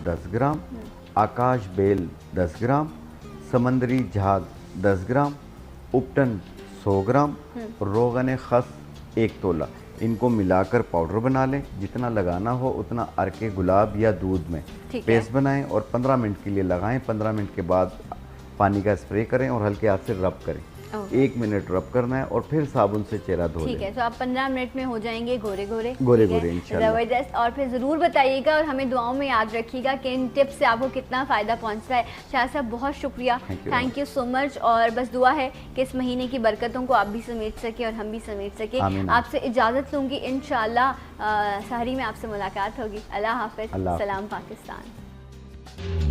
10 ग्राम, आकाश बेल 10 ग्राम, समंदरी झाग 10 ग्राम, उपटन 100 ग्राम, रोगन खस 1 तोला। इनको मिलाकर पाउडर बना लें। जितना लगाना हो उतना अर्के गुलाब या दूध में पेस्ट बनाएं और 15 मिनट के लिए लगाएं। 15 मिनट के बाद पानी का स्प्रे करें और हल्के हाथ से रब करें। 1 मिनट रब करना है और फिर साबुन से चेहरा धो लें। ठीक है, तो आप 15 मिनट में हो जाएंगे गोरे गोरे इंशाल्लाह। ज़बरदस्त। और फिर ज़रूर बताइएगा और हमें दुआओं में याद रखिएगा कि इन टिप्स से आपको कितना फ़ायदा पहुंचता है। शाह साहब बहुत शुक्रिया, थैंक यू सो मच। और बस दुआ है कि इस महीने की बरकतों को आप भी समेट सकें और हम भी समेट सकें। आपसे इजाज़त लूँगी, इंशाल्लाह सहरी में आपसे मुलाकात होगी। अल्लाह हाफ़िज़, सलाम पाकिस्तान।